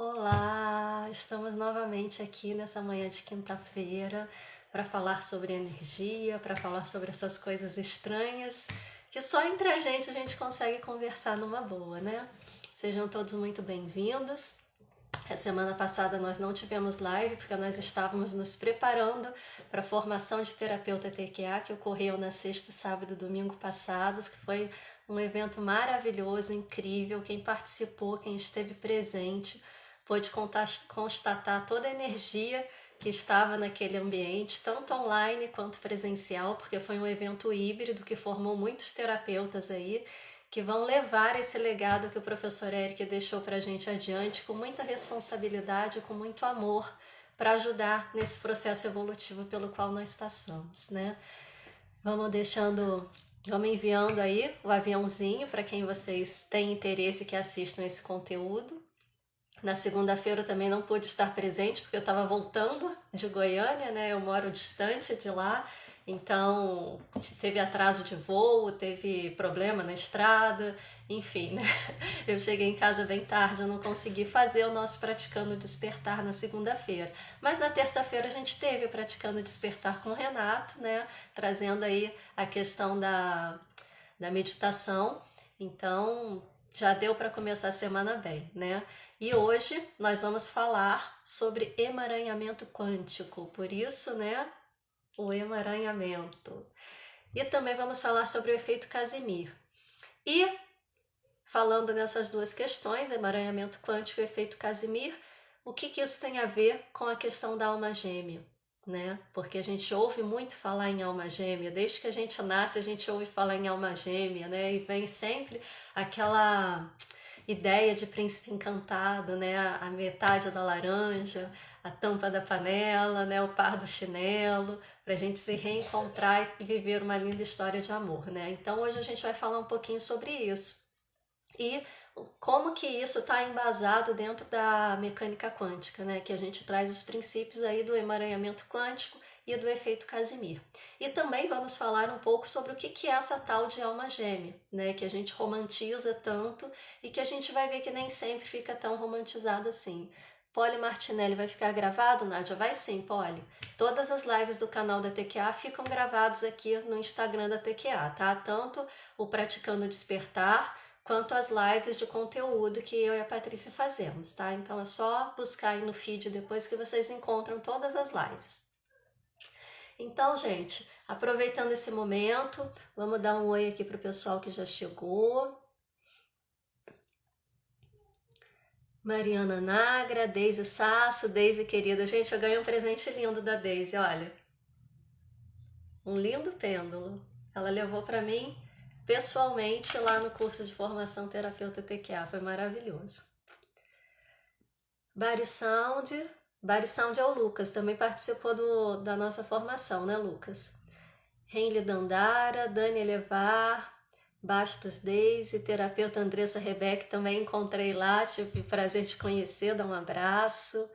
Olá, estamos novamente aqui nessa manhã de quinta-feira para falar sobre energia, para falar sobre essas coisas estranhas que só entre a gente consegue conversar numa boa, né? Sejam todos muito bem-vindos. A semana passada nós não tivemos live porque nós estávamos nos preparando para a formação de terapeuta TQA que ocorreu na sexta, sábado e domingo passados, que foi um evento maravilhoso, incrível. Quem participou, quem esteve presente, pôde constatar toda a energia que estava naquele ambiente, tanto online quanto presencial, porque foi um evento híbrido que formou muitos terapeutas aí, que vão levar esse legado que o professor Eric deixou para a gente adiante com muita responsabilidade, com muito amor, para ajudar nesse processo evolutivo pelo qual nós passamos, né? Vamos enviando aí o aviãozinho para quem vocês têm interesse que assistam esse conteúdo. Na segunda-feira eu também não pude estar presente porque eu estava voltando de Goiânia, né? Eu moro distante de lá, então teve atraso de voo, teve problema na estrada, enfim, né? Eu cheguei em casa bem tarde, eu não consegui fazer o nosso Praticando Despertar na segunda-feira. Mas na terça-feira a gente teve o Praticando Despertar com o Renato, né? Trazendo aí a questão da meditação. Então já deu para começar a semana bem, né? E hoje nós vamos falar sobre emaranhamento quântico, por isso, né, o emaranhamento. E também vamos falar sobre o efeito Casimir. E falando nessas duas questões, emaranhamento quântico e efeito Casimir, o que isso tem a ver com a questão da alma gêmea, né? Porque a gente ouve muito falar em alma gêmea, desde que a gente nasce a gente ouve falar em alma gêmea, né? E vem sempre aquela ideia de príncipe encantado, né? A metade da laranja, a tampa da panela, né? O par do chinelo, para a gente se reencontrar e viver uma linda história de amor, né? Então hoje a gente vai falar um pouquinho sobre isso. E como que isso está embasado dentro da mecânica quântica, né? Que a gente traz os princípios aí do emaranhamento quântico e do efeito Casimir. E também vamos falar um pouco sobre o que é essa tal de alma gêmea, né? Que a gente romantiza tanto e que a gente vai ver que nem sempre fica tão romantizado assim. Polly Martinelli vai ficar gravado, Nádia? Vai sim, Polly. Todas as lives do canal da TQA ficam gravados aqui no Instagram da TQA, tá? Tanto o Praticando Despertar, quanto as lives de conteúdo que eu e a Patrícia fazemos, tá? Então é só buscar aí no feed depois que vocês encontram todas as lives. Então, gente, aproveitando esse momento, vamos dar um oi aqui pro pessoal que já chegou. Mariana Nagra, Deise Sasso, Deise querida. Gente, eu ganhei um presente lindo da Deise, olha. Um lindo pêndulo. Ela levou para mim pessoalmente lá no curso de formação terapeuta TQA. Foi maravilhoso. Bari Sound é o Lucas, também participou da nossa formação, né, Lucas? Henley Dandara, Dani Elevar, Bastos Deise, terapeuta Andressa Rebeck, também encontrei lá, tive o prazer de conhecer, dar um abraço.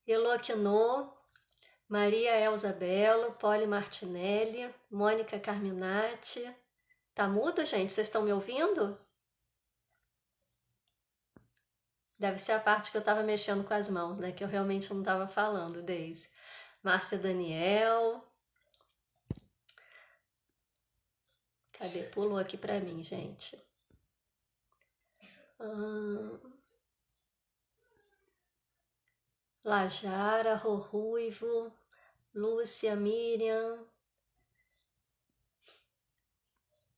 Elo Aquinô, Maria Elza Belo, Polly Martinelli, Mônica Carminati. Tá mudo, gente? Vocês estão me ouvindo? Deve ser a parte que eu estava mexendo com as mãos, né? Que eu realmente não estava falando, Deise. Márcia Daniel. Cadê? Pulou aqui para mim, gente. Lajara, Rorruivo, Lúcia, Miriam,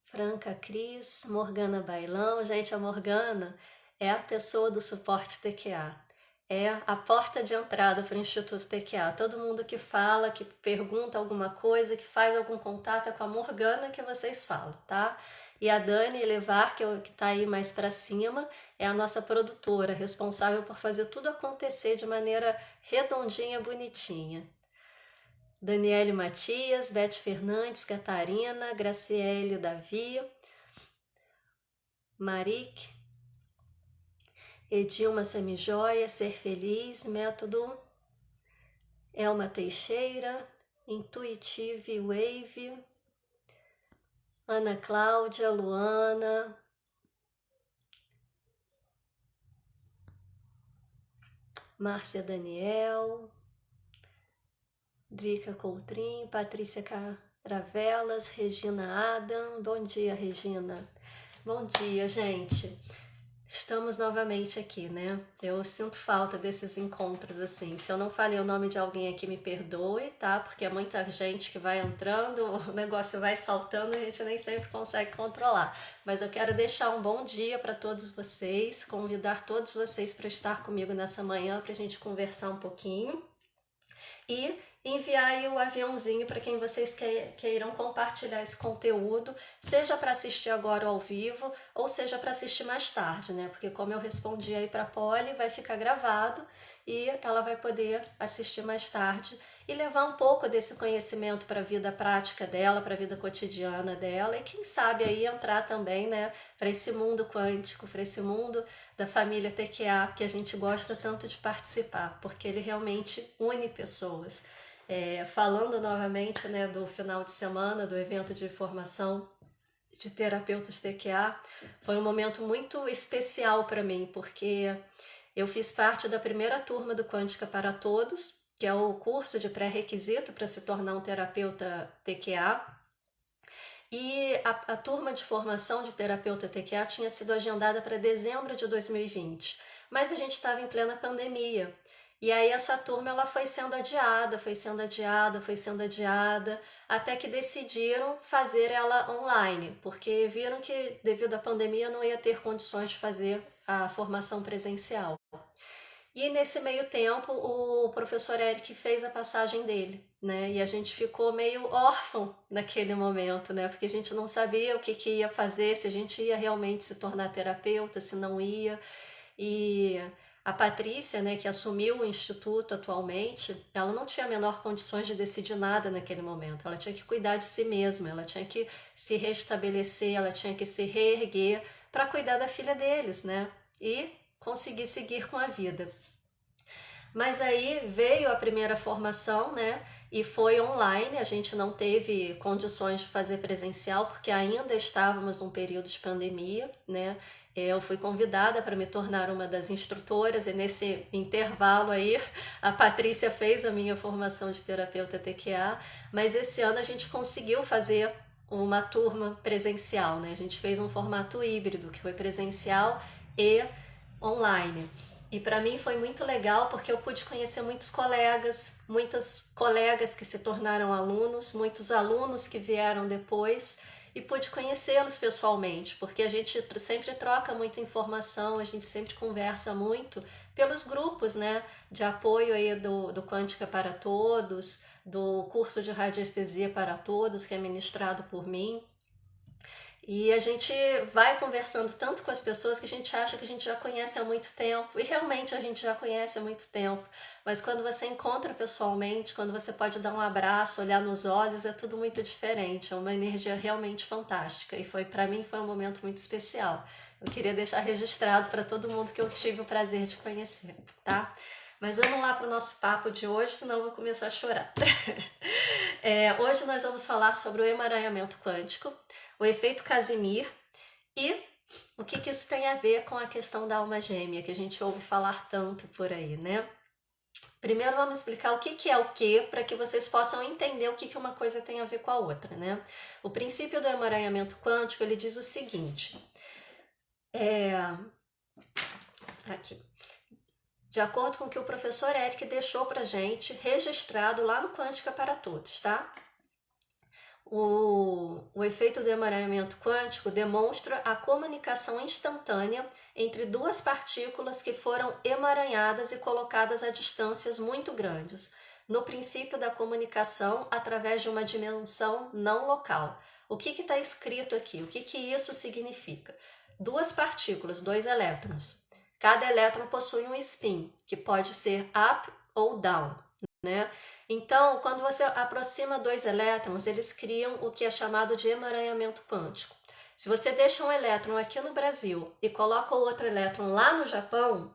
Franca Cris, Morgana Bailão. Gente, a Morgana é a pessoa do suporte TQA. É a porta de entrada para o Instituto TQA. Todo mundo que fala, que pergunta alguma coisa, que faz algum contato é com a Morgana que vocês falam, tá? E a Dani Elevar, que está aí mais para cima, é a nossa produtora, responsável por fazer tudo acontecer de maneira redondinha, bonitinha. Daniele Matias, Beth Fernandes, Catarina, Graciele Davi, Marique, Edilma Semijoia, Ser Feliz, Método, Elma Teixeira, Intuitive Wave, Ana Cláudia, Luana, Márcia Daniel, Drica Coutrinho, Patrícia Caravelas, Regina Adam. Bom dia, Regina. Bom dia, gente. Estamos novamente aqui, né? Eu sinto falta desses encontros assim. Se eu não falei o nome de alguém aqui, me perdoe, tá? Porque é muita gente que vai entrando, o negócio vai saltando e a gente nem sempre consegue controlar. Mas eu quero deixar um bom dia para todos vocês, convidar todos vocês para estar comigo nessa manhã para a gente conversar um pouquinho. E enviar aí o aviãozinho para quem vocês queiram compartilhar esse conteúdo, seja para assistir agora ao vivo ou seja para assistir mais tarde, né? Porque como eu respondi aí para a Polly, vai ficar gravado e ela vai poder assistir mais tarde e levar um pouco desse conhecimento para a vida prática dela, para a vida cotidiana dela e quem sabe aí entrar também, né, para esse mundo quântico, para esse mundo da família TQA que a gente gosta tanto de participar, porque ele realmente une pessoas. Falando novamente, né, do final de semana, do evento de formação de terapeutas TQA, foi um momento muito especial para mim, porque eu fiz parte da primeira turma do Quântica para Todos, que é o curso de pré-requisito para se tornar um terapeuta TQA. E a turma de formação de terapeuta TQA tinha sido agendada para dezembro de 2020, mas a gente estava em plena pandemia. E aí essa turma ela foi sendo adiada, até que decidiram fazer ela online, porque viram que devido à pandemia não ia ter condições de fazer a formação presencial. E nesse meio tempo o professor Eric fez a passagem dele, né? E a gente ficou meio órfão naquele momento, né? Porque a gente não sabia o que ia fazer, se a gente ia realmente se tornar terapeuta, se não ia. E a Patrícia, né, que assumiu o instituto atualmente, ela não tinha a menor condições de decidir nada naquele momento. Ela tinha que cuidar de si mesma, ela tinha que se restabelecer, ela tinha que se reerguer para cuidar da filha deles, né? E conseguir seguir com a vida. Mas aí veio a primeira formação, né? E foi online, a gente não teve condições de fazer presencial, porque ainda estávamos num período de pandemia, né? Eu fui convidada para me tornar uma das instrutoras e nesse intervalo aí a Patrícia fez a minha formação de terapeuta TQA, mas esse ano a gente conseguiu fazer uma turma presencial, né? A gente fez um formato híbrido, que foi presencial e online. E para mim foi muito legal porque eu pude conhecer muitos colegas, muitas colegas que se tornaram alunos, muitos alunos que vieram depois e pude conhecê-los pessoalmente, porque a gente sempre troca muita informação, a gente sempre conversa muito pelos grupos, né, de apoio aí do Quântica para Todos, do curso de radiestesia para todos que é ministrado por mim. E a gente vai conversando tanto com as pessoas que a gente acha que a gente já conhece há muito tempo, e realmente a gente já conhece há muito tempo, mas quando você encontra pessoalmente, quando você pode dar um abraço, olhar nos olhos, é tudo muito diferente, é uma energia realmente fantástica, e para mim foi um momento muito especial. Eu queria deixar registrado para todo mundo que eu tive o prazer de conhecer, tá? Mas vamos lá para o nosso papo de hoje, senão eu vou começar a chorar. Hoje nós vamos falar sobre o emaranhamento quântico, o efeito Casimir e o que isso tem a ver com a questão da alma gêmea, que a gente ouve falar tanto por aí, né? Primeiro vamos explicar o que é o que, para que vocês possam entender o que uma coisa tem a ver com a outra, né? O princípio do emaranhamento quântico, ele diz o seguinte, aqui, de acordo com o que o professor Eric deixou pra gente registrado lá no Quântica para Todos, tá? O efeito do emaranhamento quântico demonstra a comunicação instantânea entre duas partículas que foram emaranhadas e colocadas a distâncias muito grandes, no princípio da comunicação através de uma dimensão não local. O que está escrito aqui? O que isso significa? Duas partículas, dois elétrons. Cada elétron possui um spin, que pode ser up ou down, né? Então, quando você aproxima dois elétrons, eles criam o que é chamado de emaranhamento quântico. Se você deixa um elétron aqui no Brasil e coloca o outro elétron lá no Japão,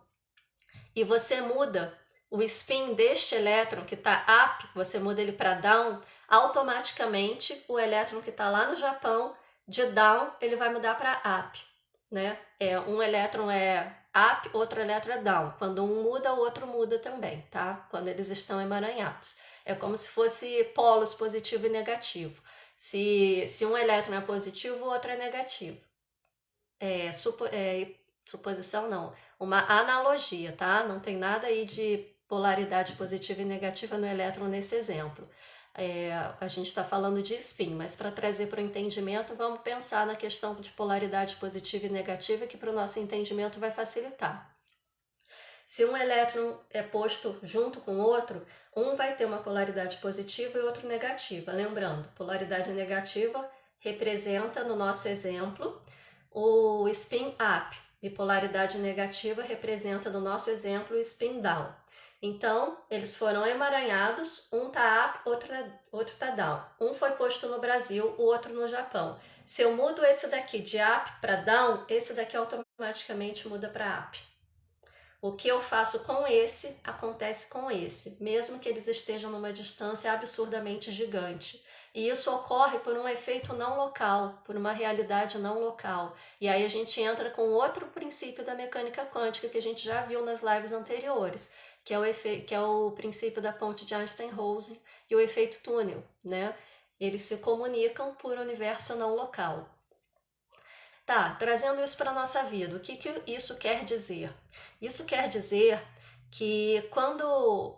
e você muda o spin deste elétron que está up, você muda ele para down, automaticamente o elétron que está lá no Japão, de down, ele vai mudar para up. né? Um elétron é up, outro elétron é down. Quando um muda, o outro muda também, tá? Quando eles estão emaranhados. É como se fosse polos positivo e negativo. Se um elétron é positivo, o outro é negativo. Suposição não, uma analogia, tá? Não tem nada aí de polaridade positiva e negativa no elétron nesse exemplo. A gente está falando de spin, mas para trazer para o entendimento, vamos pensar na questão de polaridade positiva e negativa, que para o nosso entendimento vai facilitar. Se um elétron é posto junto com o outro, um vai ter uma polaridade positiva e outro negativa. Lembrando, polaridade negativa representa, no nosso exemplo, o spin up, e polaridade negativa representa, no nosso exemplo, o spin down. Então, eles foram emaranhados, um tá up, outro tá down. Um foi posto no Brasil, o outro no Japão. Se eu mudo esse daqui de up para down, esse daqui automaticamente muda para up. O que eu faço com esse, acontece com esse, mesmo que eles estejam numa distância absurdamente gigante. E isso ocorre por um efeito não local, por uma realidade não local. E aí a gente entra com outro princípio da mecânica quântica que a gente já viu nas lives anteriores, que é o princípio da ponte de Einstein-Rosen e o efeito túnel, né? Eles se comunicam por universo não local. Tá, trazendo isso para a nossa vida, o que isso quer dizer? Isso quer dizer que quando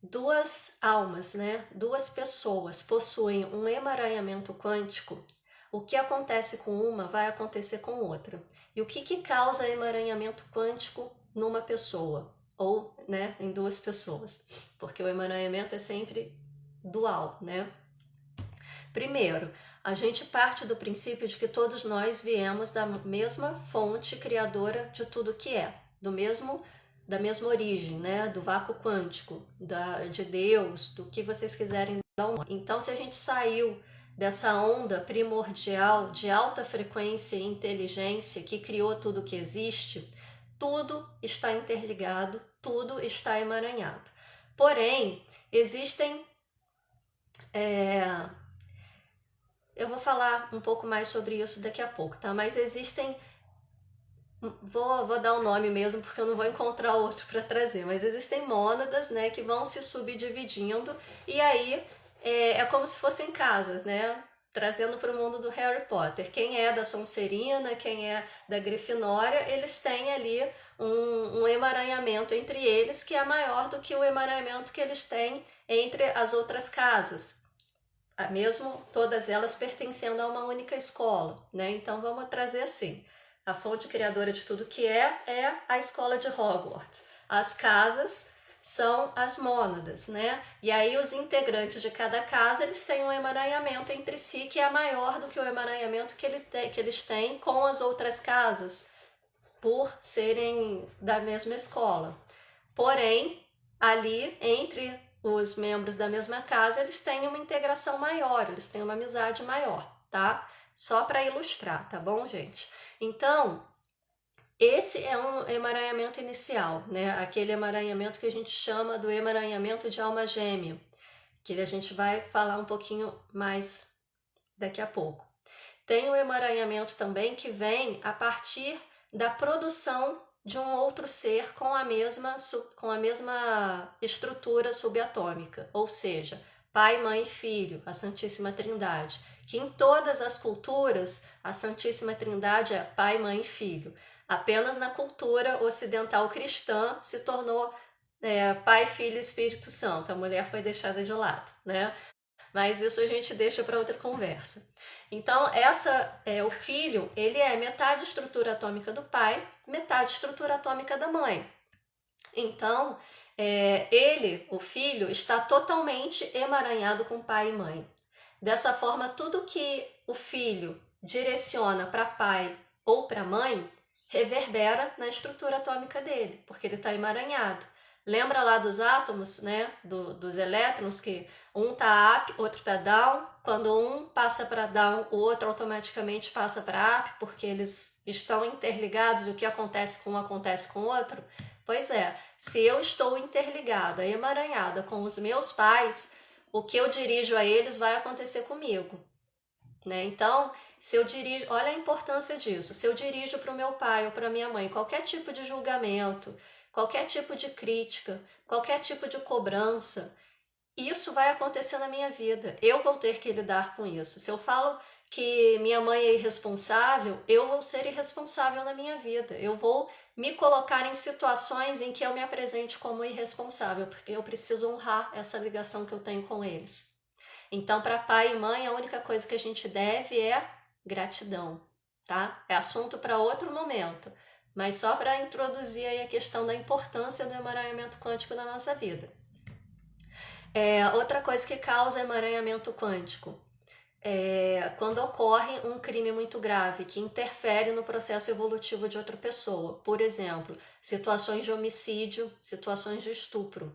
duas almas, né, duas pessoas possuem um emaranhamento quântico, o que acontece com uma vai acontecer com outra. E o que causa emaranhamento quântico numa pessoa? Ou, né, em duas pessoas? Porque o emaranhamento é sempre dual, né? Primeiro, a gente parte do princípio de que todos nós viemos da mesma fonte criadora de tudo que é, da mesma origem, né? Do vácuo quântico, de Deus, do que vocês quiserem dar um nome. Então, se a gente saiu dessa onda primordial de alta frequência e inteligência que criou tudo que existe, tudo está interligado, tudo está emaranhado. Porém, existem eu vou falar um pouco mais sobre isso daqui a pouco, tá? Mas existem... Vou dar um nome mesmo, porque eu não vou encontrar outro para trazer. Mas existem mônadas, né, que vão se subdividindo. E aí é como se fossem casas, né? Trazendo para o mundo do Harry Potter. Quem é da Sonserina, quem é da Grifinória, eles têm ali um emaranhamento entre eles que é maior do que o emaranhamento que eles têm entre as outras casas. Mesmo todas elas pertencendo a uma única escola, né? Então vamos trazer assim, a fonte criadora de tudo que é a escola de Hogwarts. As casas são as mônadas, né? E aí os integrantes de cada casa, eles têm um emaranhamento entre si que é maior do que o emaranhamento que eles têm com as outras casas, por serem da mesma escola. Porém, ali entre os membros da mesma casa, eles têm uma integração maior, eles têm uma amizade maior, tá? Só para ilustrar, tá bom, gente? Então, esse é um emaranhamento inicial, né? Aquele emaranhamento que a gente chama do emaranhamento de alma gêmea, que a gente vai falar um pouquinho mais daqui a pouco. Tem o emaranhamento também que vem a partir da produção de um outro ser com a mesma estrutura subatômica, ou seja, pai, mãe e filho, a Santíssima Trindade, que em todas as culturas a Santíssima Trindade é pai, mãe e filho. Apenas na cultura ocidental cristã se tornou pai, filho e Espírito Santo. A mulher foi deixada de lado, né? Mas isso a gente deixa para outra conversa. Então, o filho, ele é metade estrutura atômica do pai, metade estrutura atômica da mãe. Então, o filho, está totalmente emaranhado com pai e mãe. Dessa forma, tudo que o filho direciona para pai ou para mãe, reverbera na estrutura atômica dele, porque ele está emaranhado. Lembra lá dos átomos, né? Dos elétrons, que um tá up, outro tá down. Quando um passa para down, o outro automaticamente passa para up, porque eles estão interligados e o que acontece com um acontece com o outro. Pois é, se eu estou interligada, emaranhada com os meus pais, o que eu dirijo a eles vai acontecer comigo. né? Então, se eu dirijo, olha a importância disso. Se eu dirijo para o meu pai ou para minha mãe qualquer tipo de julgamento, qualquer tipo de crítica, qualquer tipo de cobrança, isso vai acontecer na minha vida. Eu vou ter que lidar com isso. Se eu falo que minha mãe é irresponsável, eu vou ser irresponsável na minha vida. Eu vou me colocar em situações em que eu me apresente como irresponsável, porque eu preciso honrar essa ligação que eu tenho com eles. Então, para pai e mãe, a única coisa que a gente deve é gratidão, tá? É assunto para outro momento, mas só para introduzir aí a questão da importância do emaranhamento quântico na nossa vida. Outra coisa que causa emaranhamento quântico é quando ocorre um crime muito grave que interfere no processo evolutivo de outra pessoa. Por exemplo, situações de homicídio, situações de estupro.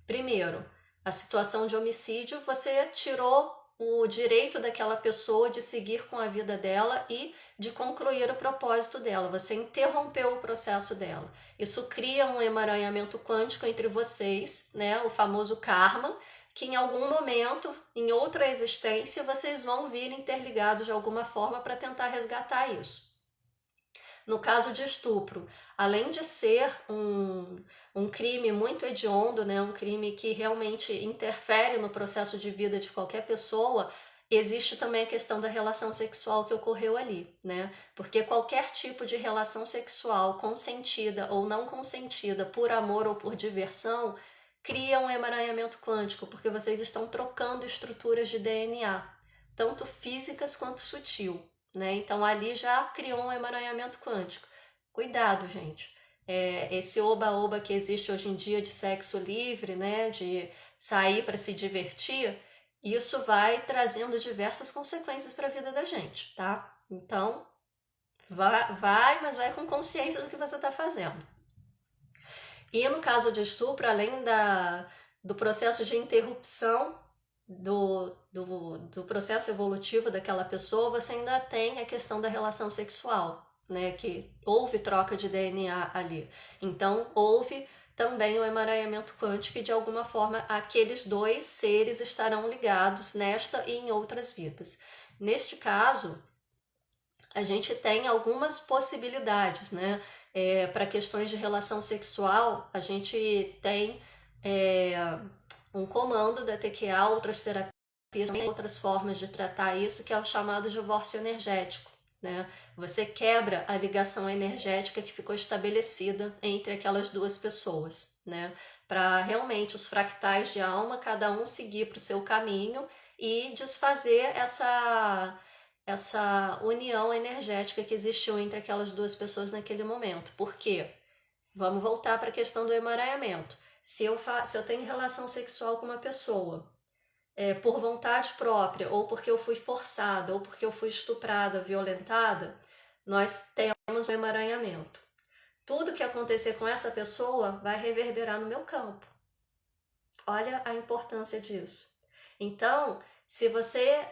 Primeiro, a situação de homicídio, você tirou o direito daquela pessoa de seguir com a vida dela e de concluir o propósito dela. Você interrompeu o processo dela. Isso cria um emaranhamento quântico entre vocês, né? O famoso karma, que em algum momento, em outra existência, vocês vão vir interligados de alguma forma para tentar resgatar isso. No caso de estupro, além de ser um crime muito hediondo, né, um crime que realmente interfere no processo de vida de qualquer pessoa, existe também a questão da relação sexual que ocorreu ali, né? Porque qualquer tipo de relação sexual consentida ou não consentida por amor ou por diversão cria um emaranhamento quântico, porque vocês estão trocando estruturas de DNA, tanto físicas quanto sutil. Né? Então ali já criou um emaranhamento quântico. Cuidado, gente. Esse oba-oba que existe hoje em dia de sexo livre, né? De sair para se divertir, isso vai trazendo diversas consequências para a vida da gente, tá? Então, vai, mas vai com consciência do que você está fazendo. E no caso de estupro, além do processo de interrupção do processo evolutivo daquela pessoa, você ainda tem a questão da relação sexual, né? Que houve troca de DNA ali. Então, houve também o emaranhamento quântico e, de alguma forma, aqueles dois seres estarão ligados nesta e em outras vidas. Neste caso, a gente tem algumas possibilidades, né? Para questões de relação sexual, a gente tem um comando da TQA, outras terapias, outras formas de tratar isso, que é o chamado divórcio energético, né? Você quebra a ligação energética que ficou estabelecida entre aquelas duas pessoas, né? Para realmente os fractais de alma, cada um seguir para o seu caminho e desfazer essa união energética que existiu entre aquelas duas pessoas naquele momento. Por quê? Vamos voltar para a questão do emaranhamento. Se eu tenho relação sexual com uma pessoa por vontade própria, ou porque eu fui forçada, ou porque eu fui estuprada, violentada, nós temos um emaranhamento. Tudo que acontecer com essa pessoa vai reverberar no meu campo. Olha a importância disso. Então, se você,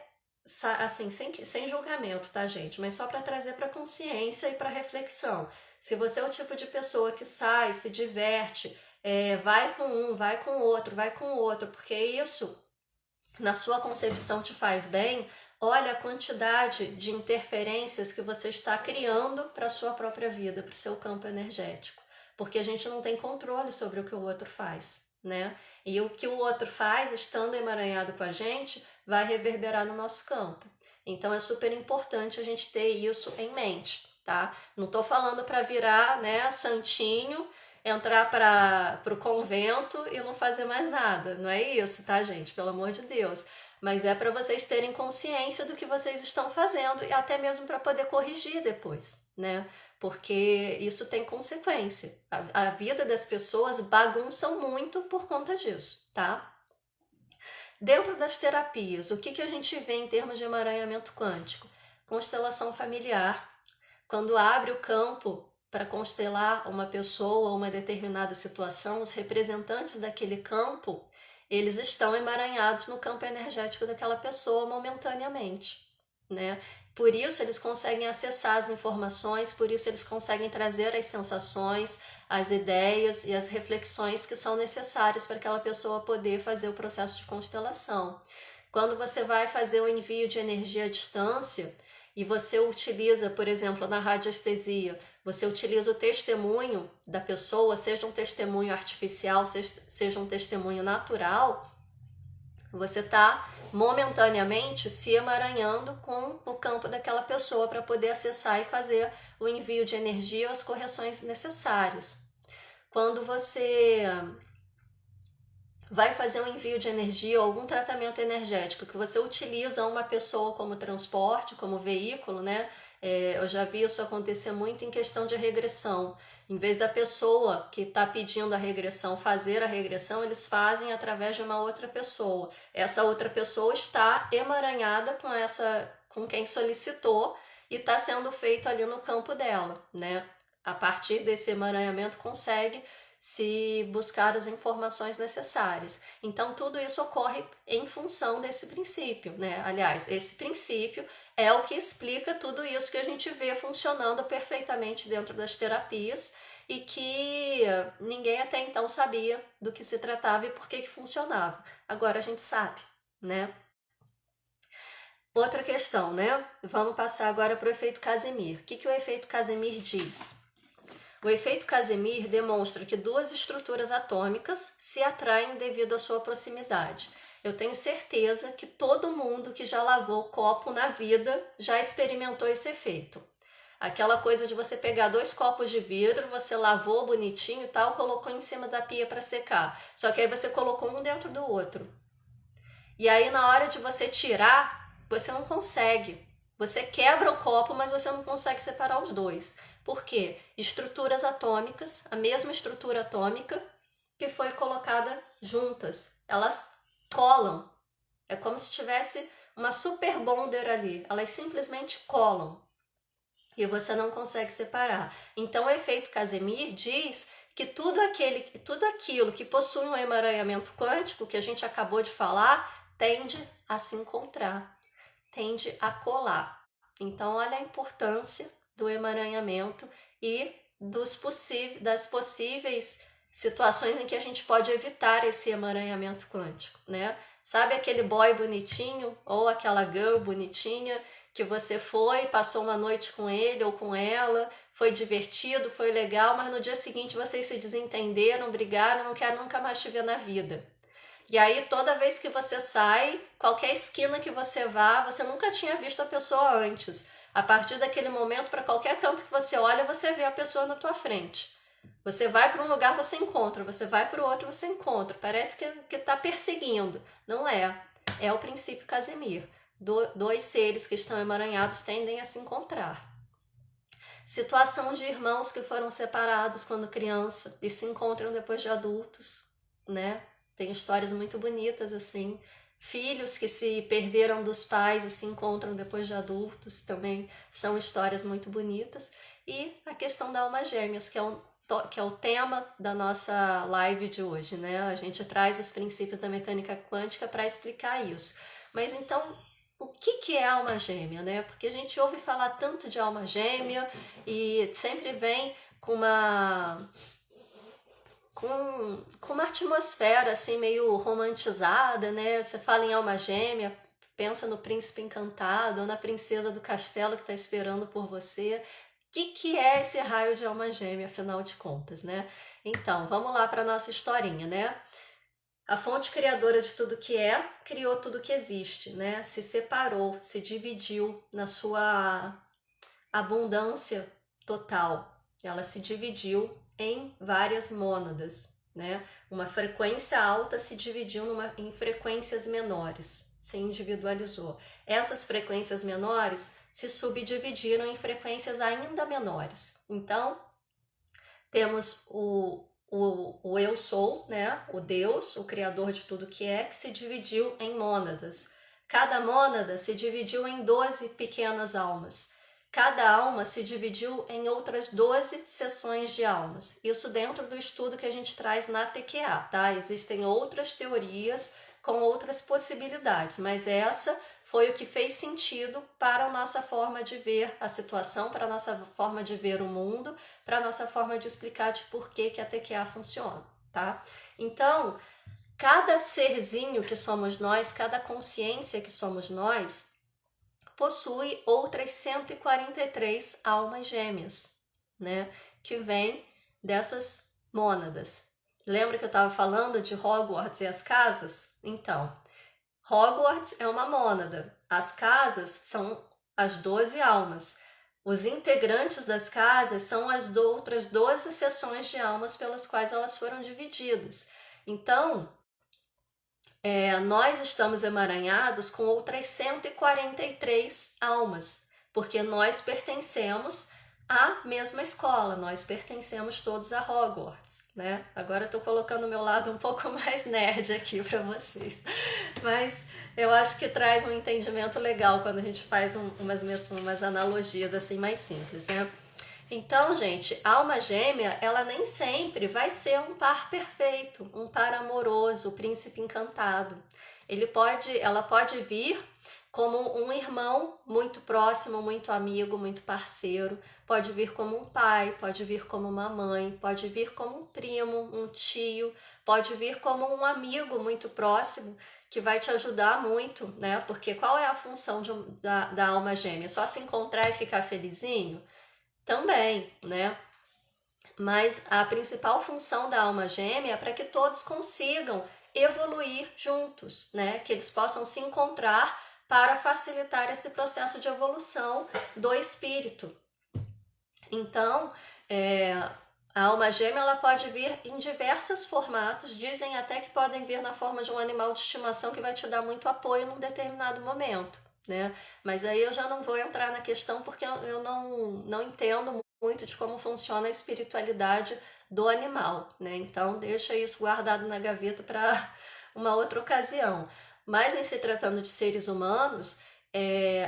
assim, sem julgamento, tá, gente? Mas só para trazer para consciência e para reflexão. Se você é o tipo de pessoa que sai, se diverte, vai com um, vai com outro, vai com outro, porque isso, na sua concepção, te faz bem, olha a quantidade de interferências que você está criando para a sua própria vida, para o seu campo energético. Porque a gente não tem controle sobre o que o outro faz, né? E o que o outro faz, estando emaranhado com a gente, vai reverberar no nosso campo. Então é super importante a gente ter isso em mente, tá? Não estou falando para virar, né, santinho, entrar para o convento e não fazer mais nada. Não é isso, tá, gente? Pelo amor de Deus. Mas é para vocês terem consciência do que vocês estão fazendo e até mesmo para poder corrigir depois, né? Porque isso tem consequência. A vida das pessoas bagunçam muito por conta disso, tá? Dentro das terapias, o que a gente vê em termos de emaranhamento quântico? Constelação familiar. Quando abre o campo para constelar uma pessoa ou uma determinada situação, os representantes daquele campo, eles estão emaranhados no campo energético daquela pessoa momentaneamente, né? Por isso eles conseguem acessar as informações, por isso eles conseguem trazer as sensações, as ideias e as reflexões que são necessárias para aquela pessoa poder fazer o processo de constelação. Quando você vai fazer o envio de energia à distância e você utiliza, por exemplo, na radiestesia, você utiliza o testemunho da pessoa, seja um testemunho artificial, seja um testemunho natural, você está momentaneamente se emaranhando com o campo daquela pessoa para poder acessar e fazer o envio de energia ou as correções necessárias. Quando você vai fazer um envio de energia ou algum tratamento energético que você utiliza uma pessoa como transporte, como veículo, né? Eu já vi isso acontecer muito em questão de regressão. Em vez da pessoa que está pedindo a regressão fazer a regressão, eles fazem através de uma outra pessoa. Essa outra pessoa está emaranhada com quem solicitou e está sendo feito ali no campo dela, né? A partir desse emaranhamento consegue se buscar as informações necessárias. Então, tudo isso ocorre em função desse princípio, né? Aliás, esse princípio é o que explica tudo isso que a gente vê funcionando perfeitamente dentro das terapias e que ninguém até então sabia do que se tratava e por que funcionava. Agora a gente sabe, né? Outra questão, né? Vamos passar agora para o efeito Casimir. O que o efeito Casimir diz? O efeito Casimir demonstra que duas estruturas atômicas se atraem devido à sua proximidade. Eu tenho certeza que todo mundo que já lavou copo na vida já experimentou esse efeito. Aquela coisa de você pegar 2 copos de vidro, você lavou bonitinho e tal, colocou em cima da pia para secar. Só que aí você colocou um dentro do outro. E aí na hora de você tirar, você não consegue. Você quebra o copo, mas você não consegue separar os dois. Por quê? Estruturas atômicas, a mesma estrutura atômica que foi colocada juntas. Elas colam. É como se tivesse uma super bonder ali. Elas simplesmente colam. E você não consegue separar. Então o efeito Casimir diz que tudo aquilo que possui um emaranhamento quântico, que a gente acabou de falar, tende a se encontrar, tende a colar. Então olha a importância do emaranhamento e das possíveis situações em que a gente pode evitar esse emaranhamento quântico, né? Sabe aquele boy bonitinho ou aquela girl bonitinha que você foi, passou uma noite com ele ou com ela, foi divertido, foi legal, mas no dia seguinte vocês se desentenderam, brigaram, não quero nunca mais te ver na vida. E aí toda vez que você sai, qualquer esquina que você vá, você nunca tinha visto a pessoa antes. A partir daquele momento, para qualquer canto que você olha, você vê a pessoa na tua frente. Você vai para um lugar, você encontra. Você vai para o outro, você encontra. Parece que está perseguindo. Não é. É o princípio Casimir. Dois seres que estão emaranhados tendem a se encontrar. Situação de irmãos que foram separados quando criança e se encontram depois de adultos, né? Tem histórias muito bonitas assim. Filhos que se perderam dos pais e se encontram depois de adultos, também são histórias muito bonitas. E a questão da alma gêmeas, que é o tema da nossa live de hoje, né? A gente traz os princípios da mecânica quântica para explicar isso. Mas então, o que é alma gêmea, né? Porque a gente ouve falar tanto de alma gêmea e sempre vem com uma atmosfera assim meio romantizada, né? Você fala em alma gêmea, pensa no príncipe encantado ou na princesa do castelo que está esperando por você. O que é esse raio de alma gêmea, afinal de contas, né? Então, vamos lá para a nossa historinha, né? A fonte criadora de tudo que é, criou tudo que existe, né? Se separou, se dividiu na sua abundância total. Ela se dividiu em várias mônadas, né? Uma frequência alta se dividiu em frequências menores, se individualizou. Essas frequências menores se subdividiram em frequências ainda menores. Então, temos o eu sou, né? O Deus, o criador de tudo que se dividiu em mônadas. Cada mônada se dividiu em 12 pequenas almas. Cada alma se dividiu em outras 12 seções de almas. Isso dentro do estudo que a gente traz na TQA, tá? Existem outras teorias com outras possibilidades, mas essa foi o que fez sentido para a nossa forma de ver a situação, para a nossa forma de ver o mundo, para a nossa forma de explicar de por que a TQA funciona, tá? Então, cada serzinho que somos nós, cada consciência que somos nós, possui outras 143 almas gêmeas, né? Que vêm dessas mônadas. Lembra que eu estava falando de Hogwarts e as casas? Então, Hogwarts é uma mônada. As casas são as 12 almas. Os integrantes das casas são as outras 12 seções de almas pelas quais elas foram divididas. Então, nós estamos emaranhados com outras 143 almas, porque nós pertencemos à mesma escola, nós pertencemos todos a Hogwarts, né? Agora eu tô colocando o meu lado um pouco mais nerd aqui para vocês, mas eu acho que traz um entendimento legal quando a gente faz umas analogias assim mais simples, né? Então, gente, a alma gêmea, ela nem sempre vai ser um par perfeito, um par amoroso, o príncipe encantado. Ela pode vir como um irmão muito próximo, muito amigo, muito parceiro, pode vir como um pai, pode vir como uma mãe, pode vir como um primo, um tio, pode vir como um amigo muito próximo que vai te ajudar muito, né? Porque qual é a função da alma gêmea? Só se encontrar e ficar felizinho? Também, né? Mas a principal função da alma gêmea é para que todos consigam evoluir juntos, né? Que eles possam se encontrar para facilitar esse processo de evolução do espírito. Então, a alma gêmea ela pode vir em diversos formatos, dizem até que podem vir na forma de um animal de estimação que vai te dar muito apoio num determinado momento, né? Mas aí eu já não vou entrar na questão porque eu não entendo muito de como funciona a espiritualidade do animal, né? Então deixa isso guardado na gaveta para uma outra ocasião. Mas em se tratando de seres humanos,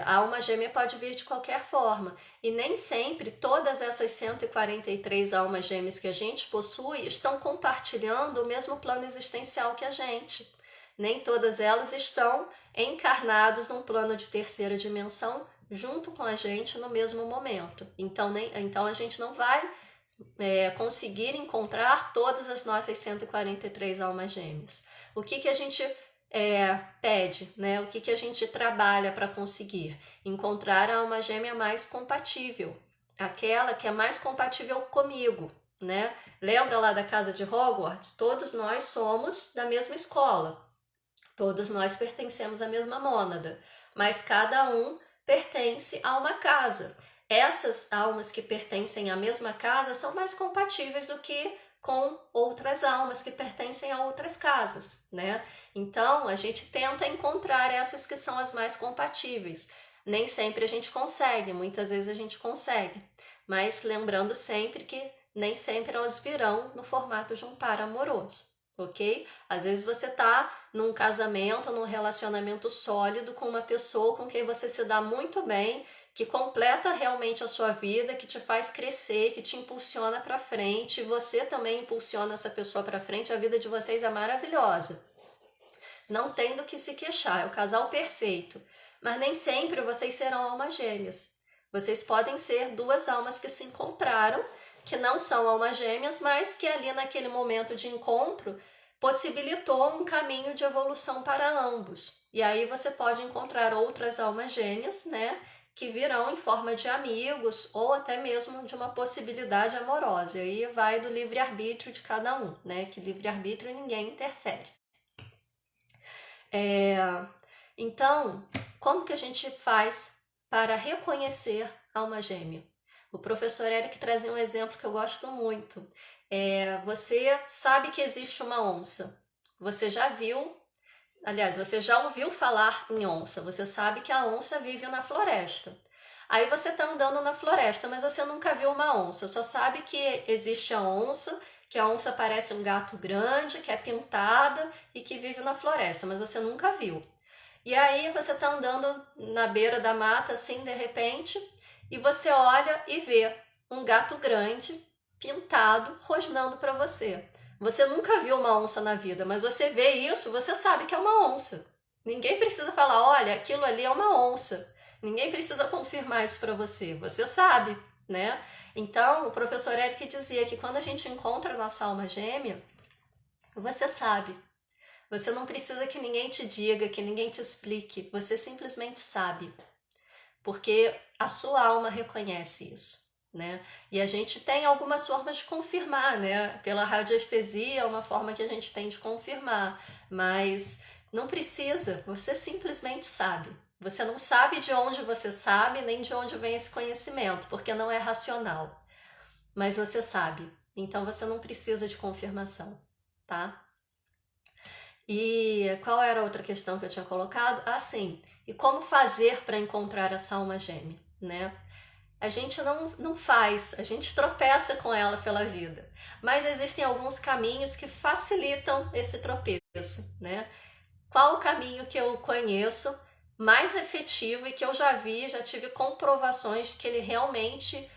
a alma gêmea pode vir de qualquer forma. E nem sempre todas essas 143 almas gêmeas que a gente possui estão compartilhando o mesmo plano existencial que a gente. Nem todas elas estão encarnadas num plano de terceira dimensão junto com a gente no mesmo momento. Então a gente não vai conseguir encontrar todas as nossas 143 almas gêmeas. O que a gente pede, né? O que a gente trabalha para conseguir? Encontrar a alma gêmea mais compatível, aquela que é mais compatível comigo, né? Lembra lá da casa de Hogwarts? Todos nós somos da mesma escola, todos nós pertencemos à mesma mônada, mas cada um pertence a uma casa. Essas almas que pertencem à mesma casa são mais compatíveis do que com outras almas que pertencem a outras casas, né? Então, a gente tenta encontrar essas que são as mais compatíveis. Nem sempre a gente consegue, muitas vezes a gente consegue, mas lembrando sempre que nem sempre elas virão no formato de um par amoroso, ok? Às vezes você tá num casamento, num relacionamento sólido com uma pessoa com quem você se dá muito bem, que completa realmente a sua vida, que te faz crescer, que te impulsiona para frente, e você também impulsiona essa pessoa para frente, a vida de vocês é maravilhosa. Não tem do que se queixar, é o casal perfeito. Mas nem sempre vocês serão almas gêmeas. Vocês podem ser duas almas que se encontraram, que não são almas gêmeas, mas que ali naquele momento de encontro possibilitou um caminho de evolução para ambos. E aí você pode encontrar outras almas gêmeas, né? Que virão em forma de amigos ou até mesmo de uma possibilidade amorosa. E aí vai do livre-arbítrio de cada um, né? Que livre-arbítrio ninguém interfere. Então, como que a gente faz para reconhecer alma gêmea? O professor Eric trazia um exemplo que eu gosto muito. Você sabe que existe uma onça. Você já viu, aliás, você já ouviu falar em onça. Você sabe que a onça vive na floresta. Aí você está andando na floresta, mas você nunca viu uma onça. Só sabe que existe a onça, que a onça parece um gato grande, que é pintada e que vive na floresta, mas você nunca viu. E aí você está andando na beira da mata, assim, de repente, e você olha e vê um gato grande, pintado, rosnando para você. Você nunca viu uma onça na vida, mas você vê isso, você sabe que é uma onça. Ninguém precisa falar, olha, aquilo ali é uma onça. Ninguém precisa confirmar isso para você. Você sabe, né? Então, o professor Eric dizia que quando a gente encontra a nossa alma gêmea, você sabe. Você não precisa que ninguém te diga, que ninguém te explique, você simplesmente sabe, porque a sua alma reconhece isso, né? E a gente tem algumas formas de confirmar, né? Pela radiestesia é uma forma que a gente tem de confirmar, mas não precisa, você simplesmente sabe. Você não sabe de onde você sabe, nem de onde vem esse conhecimento, porque não é racional, mas você sabe. Então você não precisa de confirmação, tá? E qual era a outra questão que eu tinha colocado? Ah, sim. E como fazer para encontrar essa alma gêmea, né? A gente não faz, a gente tropeça com ela pela vida. Mas existem alguns caminhos que facilitam esse tropeço, né? Qual o caminho que eu conheço mais efetivo e que eu já vi, já tive comprovações de que ele realmente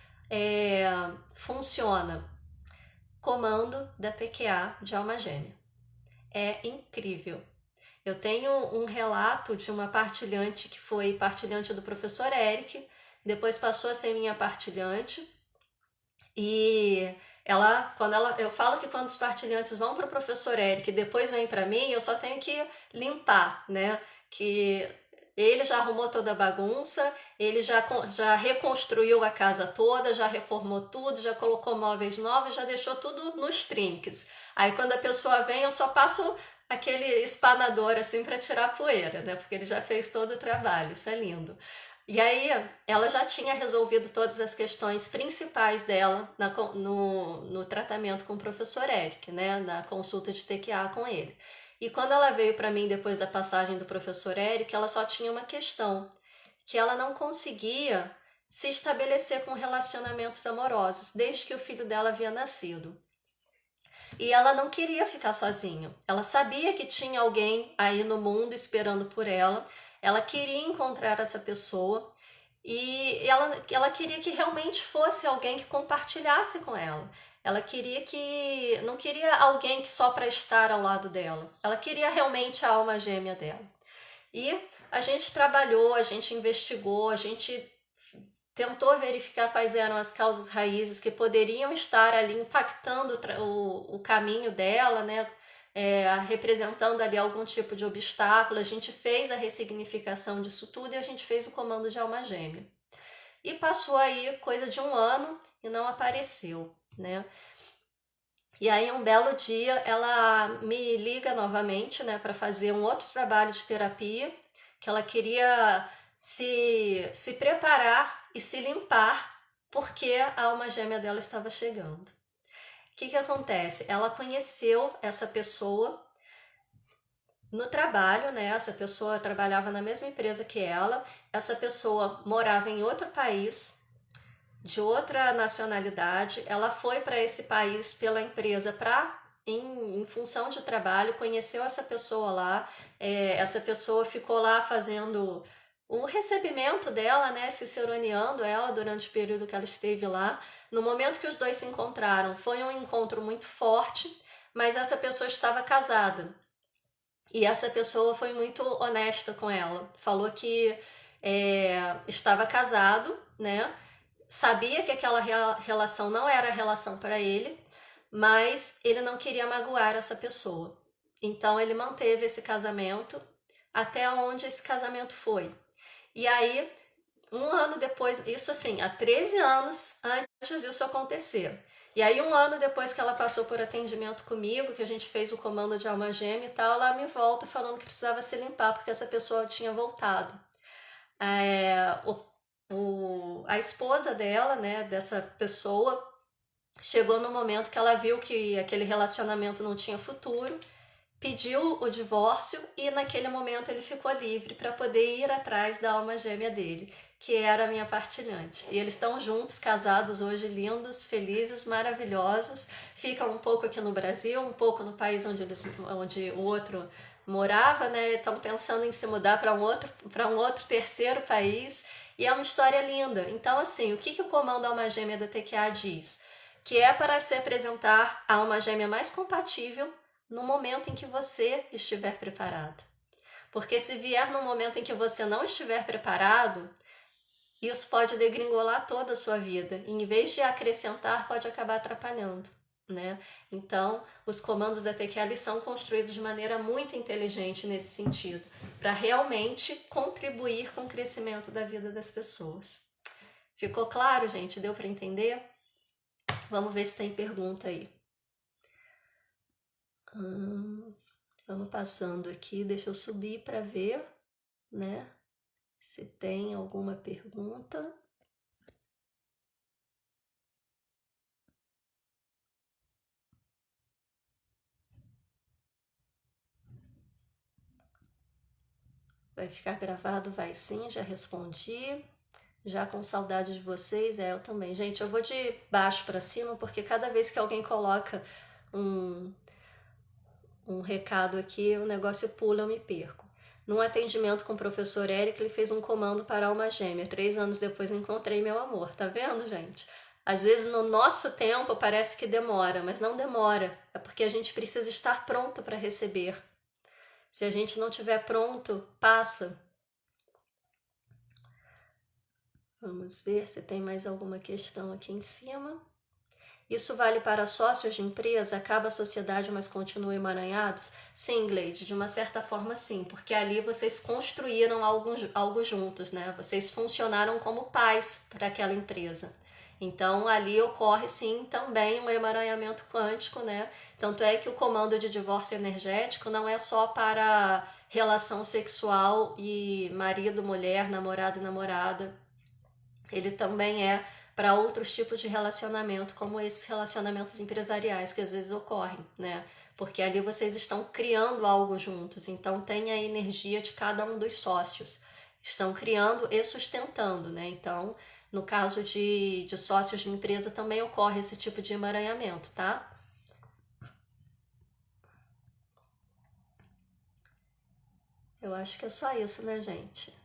funciona? Comando da TQA de alma gêmea. É incrível. Eu tenho um relato de uma partilhante que foi partilhante do professor Eric, depois passou a ser minha partilhante, e eu falo que quando os partilhantes vão para o professor Eric e depois vem para mim, eu só tenho que limpar, né? Que ele já arrumou toda a bagunça, ele já reconstruiu a casa toda, já reformou tudo, já colocou móveis novos, já deixou tudo nos trinques. Aí quando a pessoa vem, eu só passo aquele espanador assim para tirar a poeira, né? Porque ele já fez todo o trabalho, isso é lindo. E aí, ela já tinha resolvido todas as questões principais dela no tratamento com o professor Eric, né? Na consulta de TQA com ele. E quando ela veio para mim depois da passagem do professor Eric, ela só tinha uma questão, que ela não conseguia se estabelecer com relacionamentos amorosos desde que o filho dela havia nascido. E ela não queria ficar sozinha. Ela sabia que tinha alguém aí no mundo esperando por ela. Ela queria encontrar essa pessoa e ela queria que realmente fosse alguém que compartilhasse com ela. Ela queria que não queria alguém que só para estar ao lado dela. Ela queria realmente a alma gêmea dela. E a gente trabalhou, a gente investigou, a gente tentou verificar quais eram as causas raízes que poderiam estar ali impactando o caminho dela, né? Representando ali algum tipo de obstáculo. A gente fez a ressignificação disso tudo e a gente fez o comando de alma gêmea. E passou aí coisa de 1 ano e não apareceu, né? E aí um belo dia ela me liga novamente, né, para fazer um outro trabalho de terapia, que ela queria se preparar e se limpar porque a alma gêmea dela estava chegando. O que acontece? Ela conheceu essa pessoa no trabalho, né? Essa pessoa trabalhava na mesma empresa que essa pessoa morava em outro país, de outra nacionalidade. Ela foi para esse país pela empresa em função de trabalho, conheceu essa pessoa lá, essa pessoa ficou lá fazendo o recebimento dela, né, ciceroneando ela durante o período que ela esteve lá. No momento que os dois se encontraram, foi um encontro muito forte, mas essa pessoa estava casada. E essa pessoa foi muito honesta com ela. Falou que estava casado, né? Sabia que aquela relação não era a relação para ele, mas ele não queria magoar essa pessoa. Então ele manteve esse casamento até onde esse casamento foi. E aí, 1 ano depois, isso assim, há 13 anos antes disso acontecer. E aí, 1 ano depois que ela passou por atendimento comigo, que a gente fez o comando de alma gêmea e tal, ela me volta falando que precisava se limpar porque essa pessoa tinha voltado. A esposa dela, né, dessa pessoa, chegou no momento que ela viu que aquele relacionamento não tinha futuro, pediu o divórcio e naquele momento ele ficou livre para poder ir atrás da alma gêmea dele, que era a minha partilhante. E eles estão juntos, casados hoje, lindos, felizes, maravilhosos. Ficam um pouco aqui no Brasil, um pouco no país onde o outro morava, né? Estão pensando em se mudar para um outro terceiro país. E é uma história linda. Então, assim, o que o comando alma gêmea da TQA diz? Que é para se apresentar a alma gêmea mais compatível no momento em que você estiver preparado. Porque se vier no momento em que você não estiver preparado, isso pode degringolar toda a sua vida. E em vez de acrescentar, pode acabar atrapalhando. né? Então, os comandos da TQA eles são construídos de maneira muito inteligente nesse sentido, para realmente contribuir com o crescimento da vida das pessoas. Ficou claro, gente? Deu para entender? Vamos ver se tem pergunta aí. Vamos passando aqui, deixa eu subir para ver, né? Se tem alguma pergunta. Vai ficar gravado? Vai sim, já respondi. Já com saudade de vocês, eu também. Gente, eu vou de baixo para cima, porque cada vez que alguém coloca um recado aqui, o negócio pula, eu me perco. Num atendimento com o professor Eric, ele fez um comando para alma gêmea. 3 anos depois encontrei meu amor. Tá vendo, gente? Às vezes no nosso tempo parece que demora, mas não demora. É porque a gente precisa estar pronto para receber. Se a gente não estiver pronto, passa. Vamos ver se tem mais alguma questão aqui em cima. Isso vale para sócios de empresa? Acaba a sociedade, mas continuam emaranhados? Sim, Gleide, de uma certa forma sim, porque ali vocês construíram algo juntos, né? Vocês funcionaram como pais para aquela empresa. Então ali ocorre sim também um emaranhamento quântico, né? Tanto é que o comando de divórcio energético não é só para relação sexual e marido, mulher, namorado e namorada. Ele também é para outros tipos de relacionamento, como esses relacionamentos empresariais que às vezes ocorrem, né? Porque ali vocês estão criando algo juntos, então tem a energia de cada um dos sócios. Estão criando e sustentando, né? Então, no caso de sócios de empresa, também ocorre esse tipo de emaranhamento, tá? Eu acho que é só isso, né, gente?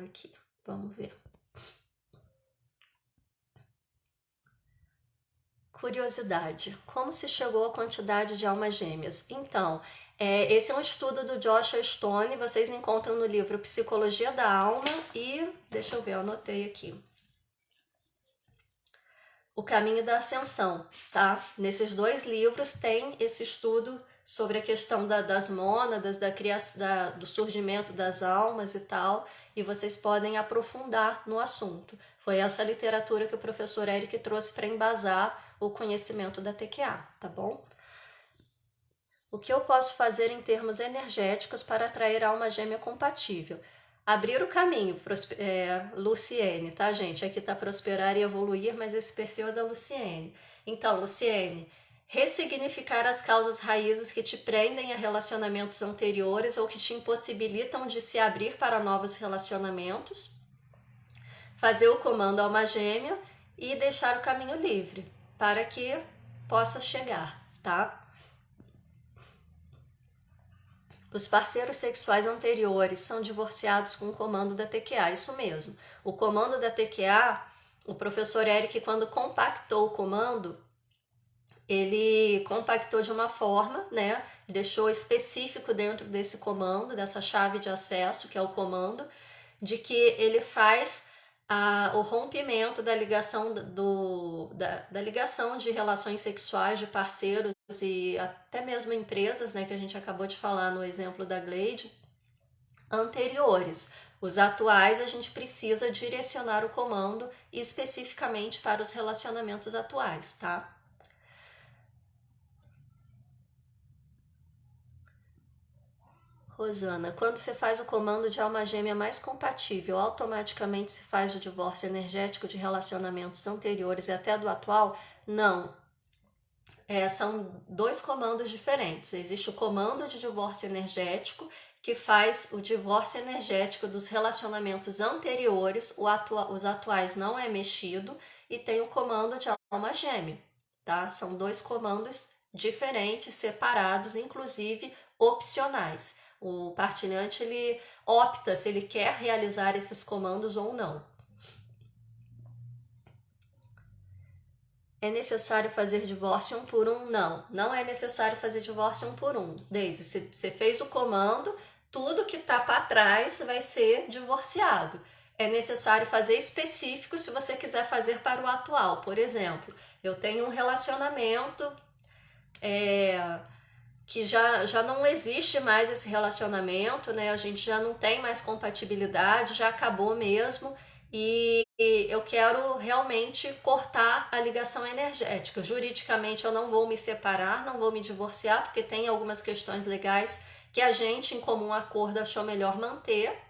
Aqui, vamos ver. Curiosidade: como se chegou à quantidade de almas gêmeas? Então, esse é um estudo do Joshua Stone, vocês encontram no livro Psicologia da Alma e, deixa eu ver, eu anotei aqui, O Caminho da Ascensão, tá? Nesses 2 livros tem esse estudo sobre a questão das mônadas, do surgimento das almas e tal, e vocês podem aprofundar no assunto. Foi essa literatura que o professor Eric trouxe para embasar o conhecimento da TQA, tá bom? O que eu posso fazer em termos energéticos para atrair alma gêmea compatível? Abrir o caminho, Luciene, tá, gente? Aqui tá prosperar e evoluir, mas esse perfil é da Luciene. Então, Luciene, ressignificar as causas raízes que te prendem a relacionamentos anteriores ou que te impossibilitam de se abrir para novos relacionamentos, fazer o comando alma gêmea e deixar o caminho livre para que possa chegar, tá? Os parceiros sexuais anteriores são divorciados com o comando da TQA, isso mesmo. O comando da TQA, o professor Eric, quando compactou o comando, ele compactou de uma forma, né? Deixou específico dentro desse comando, dessa chave de acesso, que é o comando, de que ele faz o rompimento da ligação da ligação de relações sexuais de parceiros e até mesmo empresas, né, que a gente acabou de falar no exemplo da Glade, anteriores. Os atuais a gente precisa direcionar o comando especificamente para os relacionamentos atuais, tá? Rosana, quando se faz o comando de alma gêmea mais compatível, automaticamente se faz o divórcio energético de relacionamentos anteriores e até do atual? Não. São 2 comandos diferentes. Existe o comando de divórcio energético, que faz o divórcio energético dos relacionamentos anteriores, os atuais não é mexido, e tem o comando de alma gêmea, tá? São 2 comandos diferentes, separados, inclusive opcionais. O partilhante ele opta se ele quer realizar esses comandos ou não. É necessário fazer divórcio 1 por 1? Não, não é necessário fazer divórcio 1 por 1. Daisy, se você fez o comando, tudo que tá para trás vai ser divorciado. é necessário fazer específico se você quiser fazer para o atual. Por exemplo, eu tenho um relacionamento que já não existe mais esse relacionamento, né? A gente já não tem mais compatibilidade, já acabou mesmo. E eu quero realmente cortar a ligação energética. Juridicamente eu não vou me separar, não vou me divorciar, porque tem algumas questões legais que a gente, em comum acordo, achou melhor manter.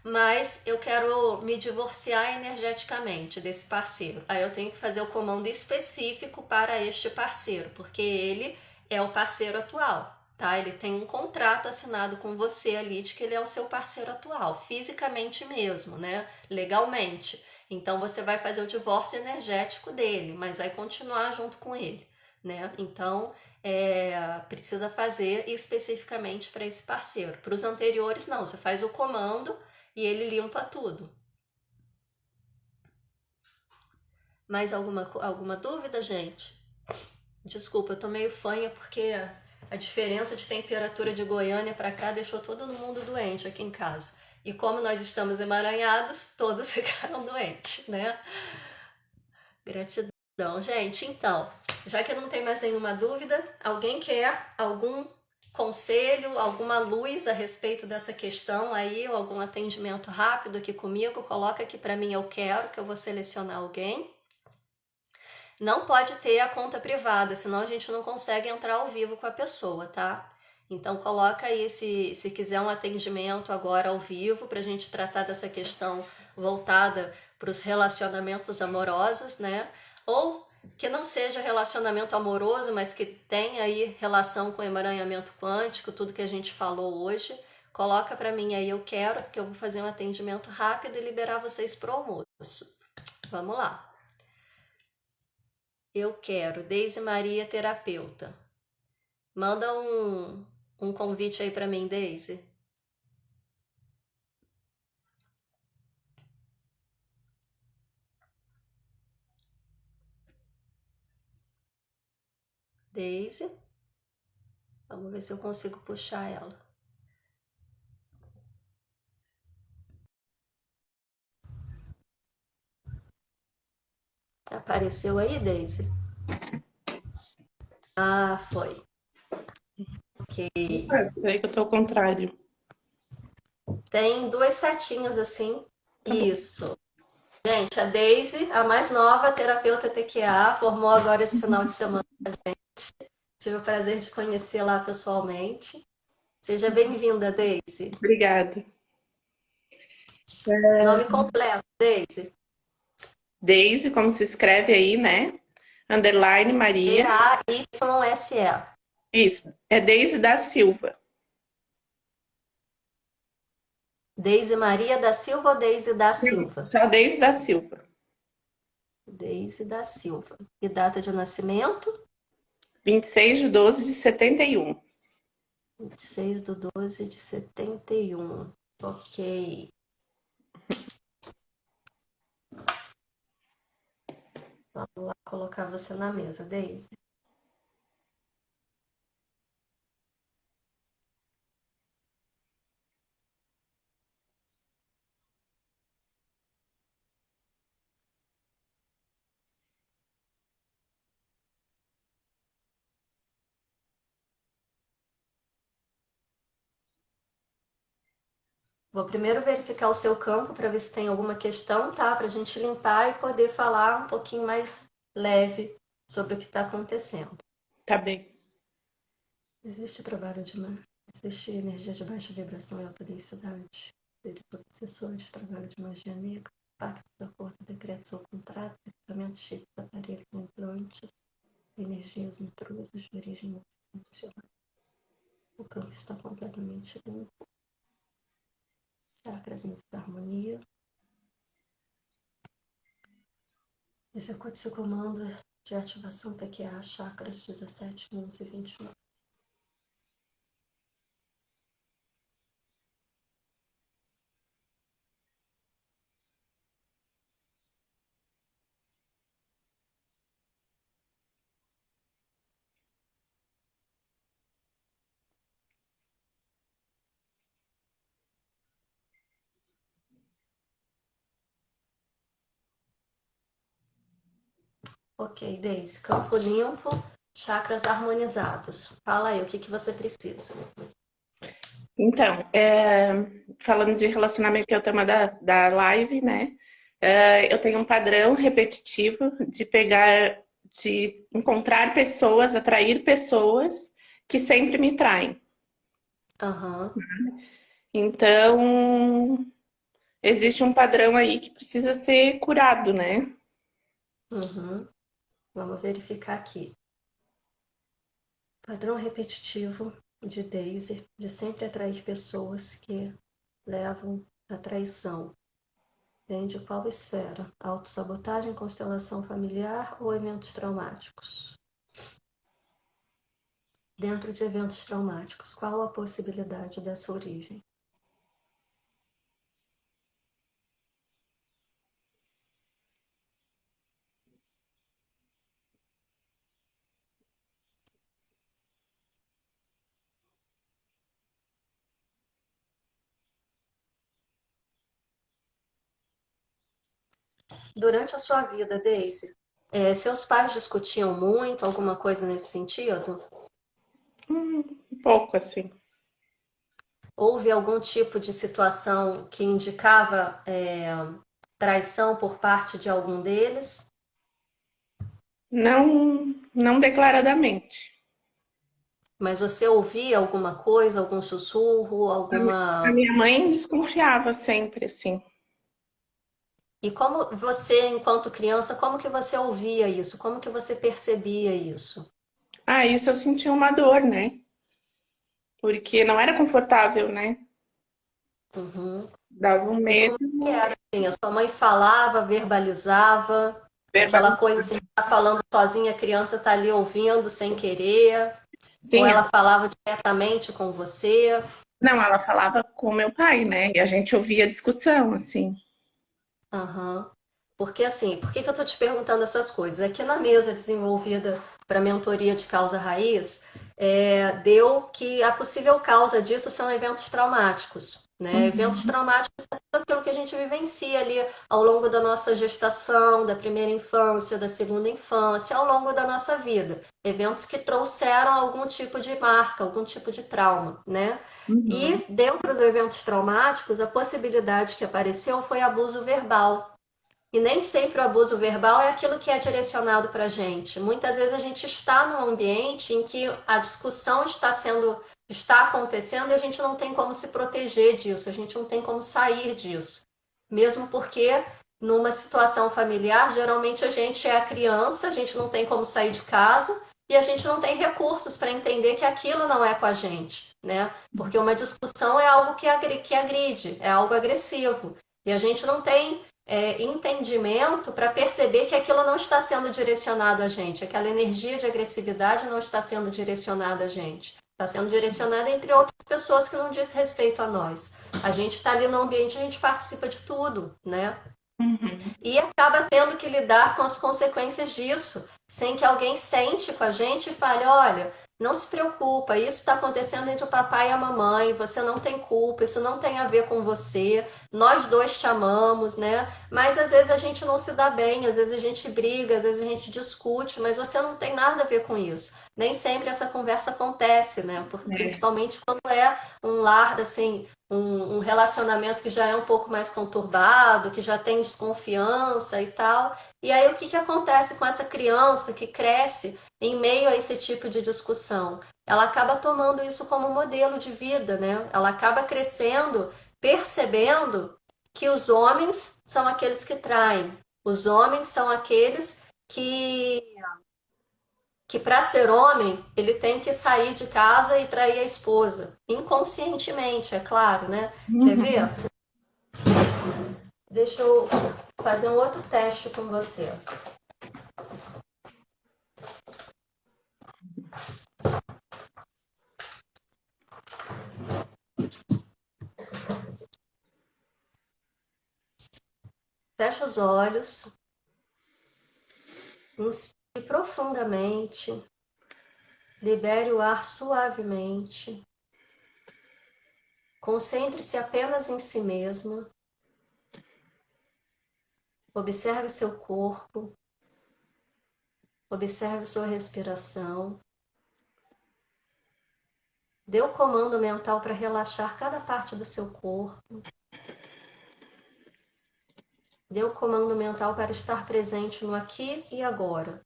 Mas eu quero me divorciar energeticamente desse parceiro. Aí eu tenho que fazer o comando específico para este parceiro, porque ele é o parceiro atual, tá? Ele tem um contrato assinado com você ali de que ele é o seu parceiro atual, fisicamente mesmo, né? Legalmente. Então você vai fazer o divórcio energético dele, mas vai continuar junto com ele, né? Então precisa fazer especificamente para esse parceiro. Para os anteriores, não, você faz o comando e ele limpa tudo. Mais alguma dúvida, gente? Desculpa, eu tô meio fanha porque a diferença de temperatura de Goiânia para cá deixou todo mundo doente aqui em casa. E como nós estamos emaranhados, todos ficaram doentes, né? Gratidão, gente. Então, já que não tem mais nenhuma dúvida, alguém quer algum conselho, alguma luz a respeito dessa questão aí, ou algum atendimento rápido aqui comigo? Coloca aqui para mim, eu quero, que eu vou selecionar alguém. Não pode ter a conta privada, senão a gente não consegue entrar ao vivo com a pessoa, tá? Então coloca aí se quiser um atendimento agora ao vivo para a gente tratar dessa questão voltada para os relacionamentos amorosos, né? Ou que não seja relacionamento amoroso, mas que tenha aí relação com emaranhamento quântico, tudo que a gente falou hoje. Coloca para mim aí, eu quero, porque eu vou fazer um atendimento rápido e liberar vocês pro almoço. Vamos lá. Eu quero, Deise Maria, terapeuta. Manda um convite aí para mim, Deise. Deise. Vamos ver se eu consigo puxar ela. Apareceu aí, Deise? Ah, foi. Ok. Peraí que eu tô ao contrário. Tem duas setinhas assim. Tá bom. Isso. Gente, a Deise, a mais nova terapeuta TQA, formou agora esse final de semana. Tive o prazer de conhecê-la pessoalmente. Seja bem-vinda, Deise. Obrigada. Nome completo, Deise. Deise, como se escreve aí, né? Underline Maria. D-A-Y-S-E. Isso. É Deise da Silva. Deise Maria da Silva ou Deise da Silva? Só Deise da Silva. Deise da Silva. E data de nascimento? 26/12/71. 26/12/71. Ok. Vamos lá colocar você na mesa, Deise. Vou primeiro verificar o seu campo para ver se tem alguma questão, tá? Para a gente limpar e poder falar um pouquinho mais leve sobre o que está acontecendo. Tá bem. Existe trabalho de existe energia de baixa vibração e alta densidade. Direitos obsessores, trabalho de magia negra, pactos, acordos, decretos ou contratos, equipamentos, chips, aparelhos, implantes, energias intrusas de origem multidimensional. O campo está completamente limpo. Chakras em desarmonia. Execute seu comando de ativação TQA, chakras 17, 11 e 29. Ok, Deise. Campo limpo, chakras harmonizados. Fala aí, o que que você precisa? Então, falando de relacionamento, que é o tema da live, né? Eu tenho um padrão repetitivo de encontrar pessoas, atrair pessoas que sempre me traem. Aham, Então, existe um padrão aí que precisa ser curado, né? uhum. Vamos verificar aqui. Padrão repetitivo de Daisy, de sempre atrair pessoas que levam à traição. Vem de qual esfera? Autossabotagem, constelação familiar ou eventos traumáticos? Dentro de eventos traumáticos, qual a possibilidade dessa origem? Durante a sua vida, Daisy, seus pais discutiam muito, alguma coisa nesse sentido? Um pouco assim. Houve algum tipo de situação que indicava traição por parte de algum deles? Não, não declaradamente. Mas você ouvia alguma coisa, algum sussurro, A alguma. minha mãe desconfiava sempre, assim. E como você, enquanto criança, como que você ouvia isso? Como que você percebia isso? Ah, isso eu senti uma dor, né? Porque não era confortável, né? Uhum. Dava um E como medo que era assim? A sua mãe falava, verbalizava, aquela verbal. coisa assim, tá falando sozinha, a criança tá ali ouvindo sem querer, ou Sim, ela falava diretamente com você? não, ela falava com meu pai, né? E a gente ouvia a discussão, assim. Aham. Porque assim, por que que eu tô te perguntando essas coisas? Aqui na mesa desenvolvida para mentoria de causa raiz, deu que a possível causa disso são eventos traumáticos, né? Eventos Uhum. traumáticos é tudo aquilo que a gente vivencia ali ao longo da nossa gestação, da primeira infância, da segunda infância, ao longo da nossa vida. Eventos que trouxeram algum tipo de marca, algum tipo de trauma, né? Uhum. E dentro dos eventos traumáticos, a possibilidade que apareceu foi abuso verbal. E nem sempre o abuso verbal é aquilo que é direcionado para a gente. Muitas vezes a gente está num ambiente em que a discussão está acontecendo e a gente não tem como se proteger disso, a gente não tem como sair disso. Mesmo porque numa situação familiar, geralmente a gente é a criança, a gente não tem como sair de casa e a gente não tem recursos para entender que aquilo não é com a gente, né? Porque uma discussão é algo que agride, é algo agressivo. E a gente não tem entendimento para perceber que aquilo não está sendo direcionado a gente, aquela energia de agressividade não está sendo direcionada a gente. Está sendo direcionada entre outras pessoas que não diz respeito a nós. A gente está ali no ambiente, a gente participa de tudo, né? Uhum. E acaba tendo que lidar com as consequências disso, sem que alguém sente com a gente e fale, olha, não se preocupa, isso está acontecendo entre o papai e a mamãe, você não tem culpa, isso não tem a ver com você, nós dois te amamos, né? Mas às vezes a gente não se dá bem, às vezes a gente briga, às vezes a gente discute, mas você não tem nada a ver com isso. Nem sempre essa conversa acontece, né? É. Principalmente quando é um lar, assim, um relacionamento que já é um pouco mais conturbado, que já tem desconfiança e tal. E aí o que, que acontece com essa criança que cresce em meio a esse tipo de discussão? Ela acaba tomando isso como modelo de vida, né? Ela acaba crescendo, percebendo que os homens são aqueles que traem, os homens são aqueles que para ser homem, ele tem que sair de casa e trair a esposa. Inconscientemente, é claro, né? Quer ver? Uhum. Deixa eu fazer um outro teste com você. Fecha os olhos, inspire profundamente, libere o ar suavemente. Concentre-se apenas em si mesma. Observe seu corpo. Observe sua respiração. Dê o comando mental para relaxar cada parte do seu corpo. Dê o comando mental para estar presente no aqui e agora.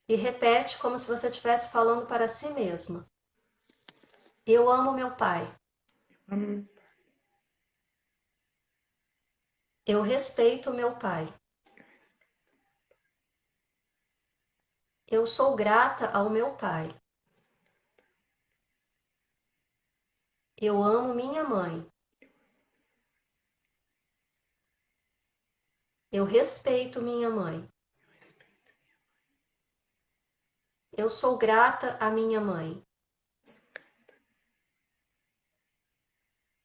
E repete como se você estivesse falando para si mesma. Eu amo meu pai. Eu respeito meu pai. Eu sou grata ao meu pai. Eu amo minha mãe. Eu respeito minha mãe. Eu sou grata à minha mãe.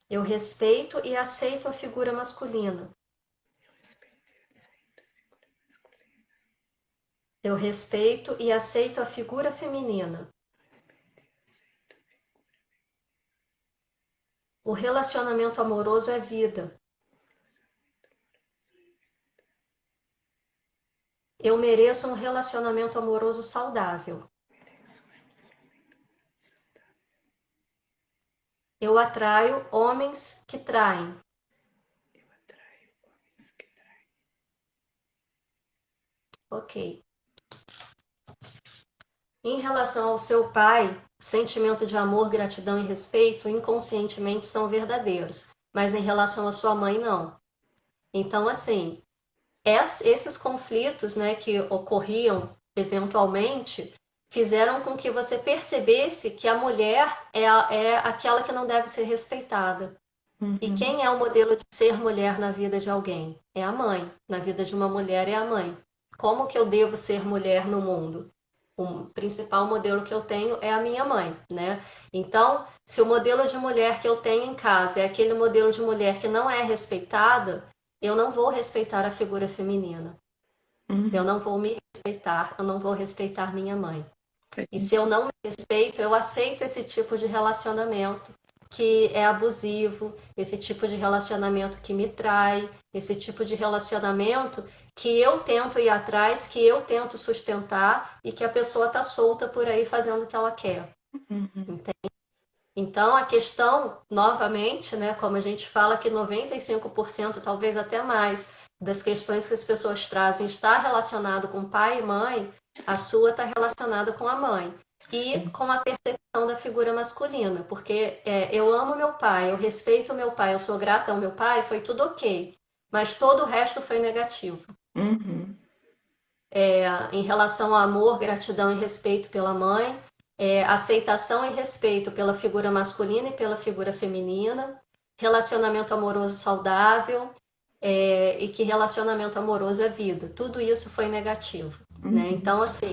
Eu respeito e aceito a figura masculina. Eu respeito e aceito a figura feminina. O relacionamento amoroso é vida. Eu mereço um relacionamento amoroso saudável. Eu atraio homens que traem. Ok. Em relação ao seu pai, sentimento de amor, gratidão e respeito inconscientemente são verdadeiros, mas em relação à sua mãe, não. Então, assim, esses conflitos, né, que ocorriam eventualmente fizeram com que você percebesse que a mulher é aquela que não deve ser respeitada. E quem é o modelo de ser mulher na vida de alguém? É a mãe. Na vida de uma mulher é a mãe. Como que eu devo ser mulher no mundo? O principal modelo que eu tenho é a minha mãe, né? Então, se o modelo de mulher que eu tenho em casa é aquele modelo de mulher que não é respeitada, eu não vou respeitar a figura feminina. Eu não vou me respeitar, eu não vou respeitar minha mãe. E se eu não me respeito, eu aceito esse tipo de relacionamento que é abusivo, esse tipo de relacionamento que me trai, esse tipo de relacionamento que eu tento ir atrás, que eu tento sustentar e que a pessoa está solta por aí fazendo o que ela quer. Entende? Então, a questão, novamente, né, como a gente fala que 95%, talvez até mais, das questões que as pessoas trazem está relacionado com pai e mãe, a sua está relacionada com a mãe. E com a percepção da figura masculina, porque eu amo meu pai, eu respeito meu pai, eu sou grata ao meu pai, foi tudo ok, mas todo o resto foi negativo. Em relação ao amor, gratidão e respeito pela mãe, aceitação e respeito pela figura masculina e pela figura feminina, relacionamento amoroso saudável, e que relacionamento amoroso é vida. Tudo isso foi negativo, né? Então, assim,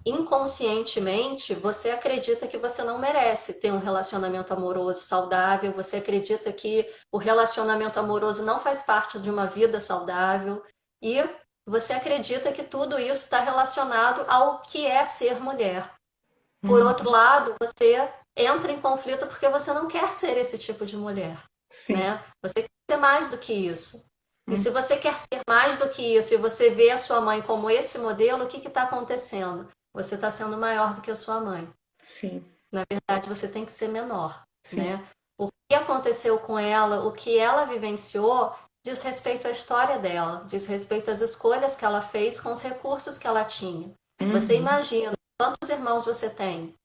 inconscientemente, você acredita que você não merece ter um relacionamento amoroso saudável, você acredita que o relacionamento amoroso não faz parte de uma vida saudável e você acredita que tudo isso está relacionado ao que é ser mulher. Por outro lado, você entra em conflito porque você não quer ser esse tipo de mulher, né? Você quer ser mais do que isso. E se você quer ser mais do que isso e você vê a sua mãe como esse modelo, o que está acontecendo? Você está sendo maior do que a sua mãe. Sim. Na verdade, você tem que ser menor, Sim. né? O que aconteceu com ela, o que ela vivenciou, diz respeito à história dela, diz respeito às escolhas que ela fez com os recursos que ela tinha. Você imagina, quantos irmãos você tem?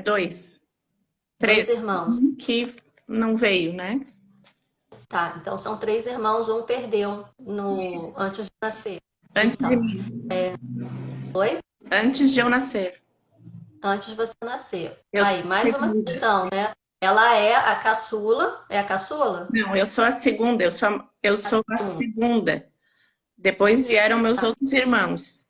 Dois. Dois Três. irmãos. Que não veio, né? Tá, então são três irmãos, um perdeu Isso. antes de nascer. Antes de Então, mim. oi? Antes de eu nascer. Antes de você nascer. Eu sou Aí, a mais uma segunda. questão, né? Ela é a caçula, é a caçula? Não, eu sou a segunda. Eu sou a Segunda. segunda. Depois vieram meus outros irmãos.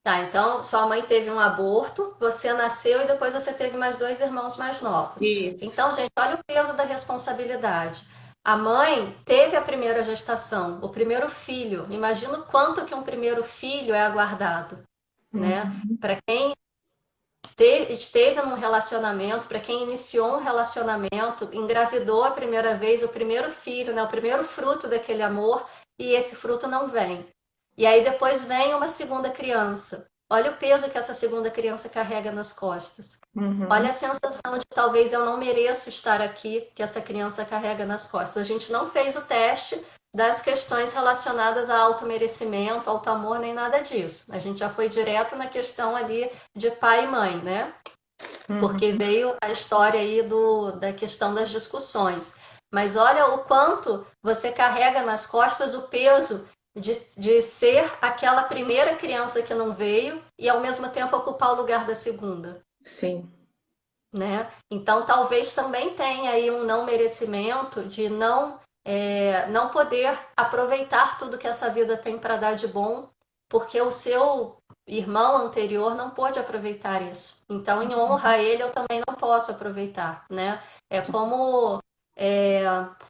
Tá, então sua mãe teve um aborto, você nasceu e depois você teve mais dois irmãos mais novos. Isso. Então, gente, olha o peso da responsabilidade. A mãe teve a primeira gestação, o primeiro filho. Imagina o quanto que um primeiro filho é aguardado, né? Para quem esteve num relacionamento, para quem iniciou um relacionamento, engravidou a primeira vez, o primeiro filho, né, o primeiro fruto daquele amor, e esse fruto não vem. E aí depois vem uma segunda criança. Olha o peso que essa segunda criança carrega nas costas. Olha a sensação de talvez eu não mereço estar aqui, que essa criança carrega nas costas. A gente não fez o teste das questões relacionadas a auto-merecimento, auto-amor, nem nada disso. A gente já foi direto na questão ali de pai e mãe, né? Porque veio a história aí da questão das discussões. Mas olha o quanto você carrega nas costas o peso de ser aquela primeira criança que não veio e ao mesmo tempo ocupar o lugar da segunda. Sim. Né? Então talvez também tenha aí um não merecimento de não poder aproveitar tudo que essa vida tem para dar de bom, porque o seu irmão anterior não pôde aproveitar isso. Então, em honra a ele, eu também não posso aproveitar, né? É como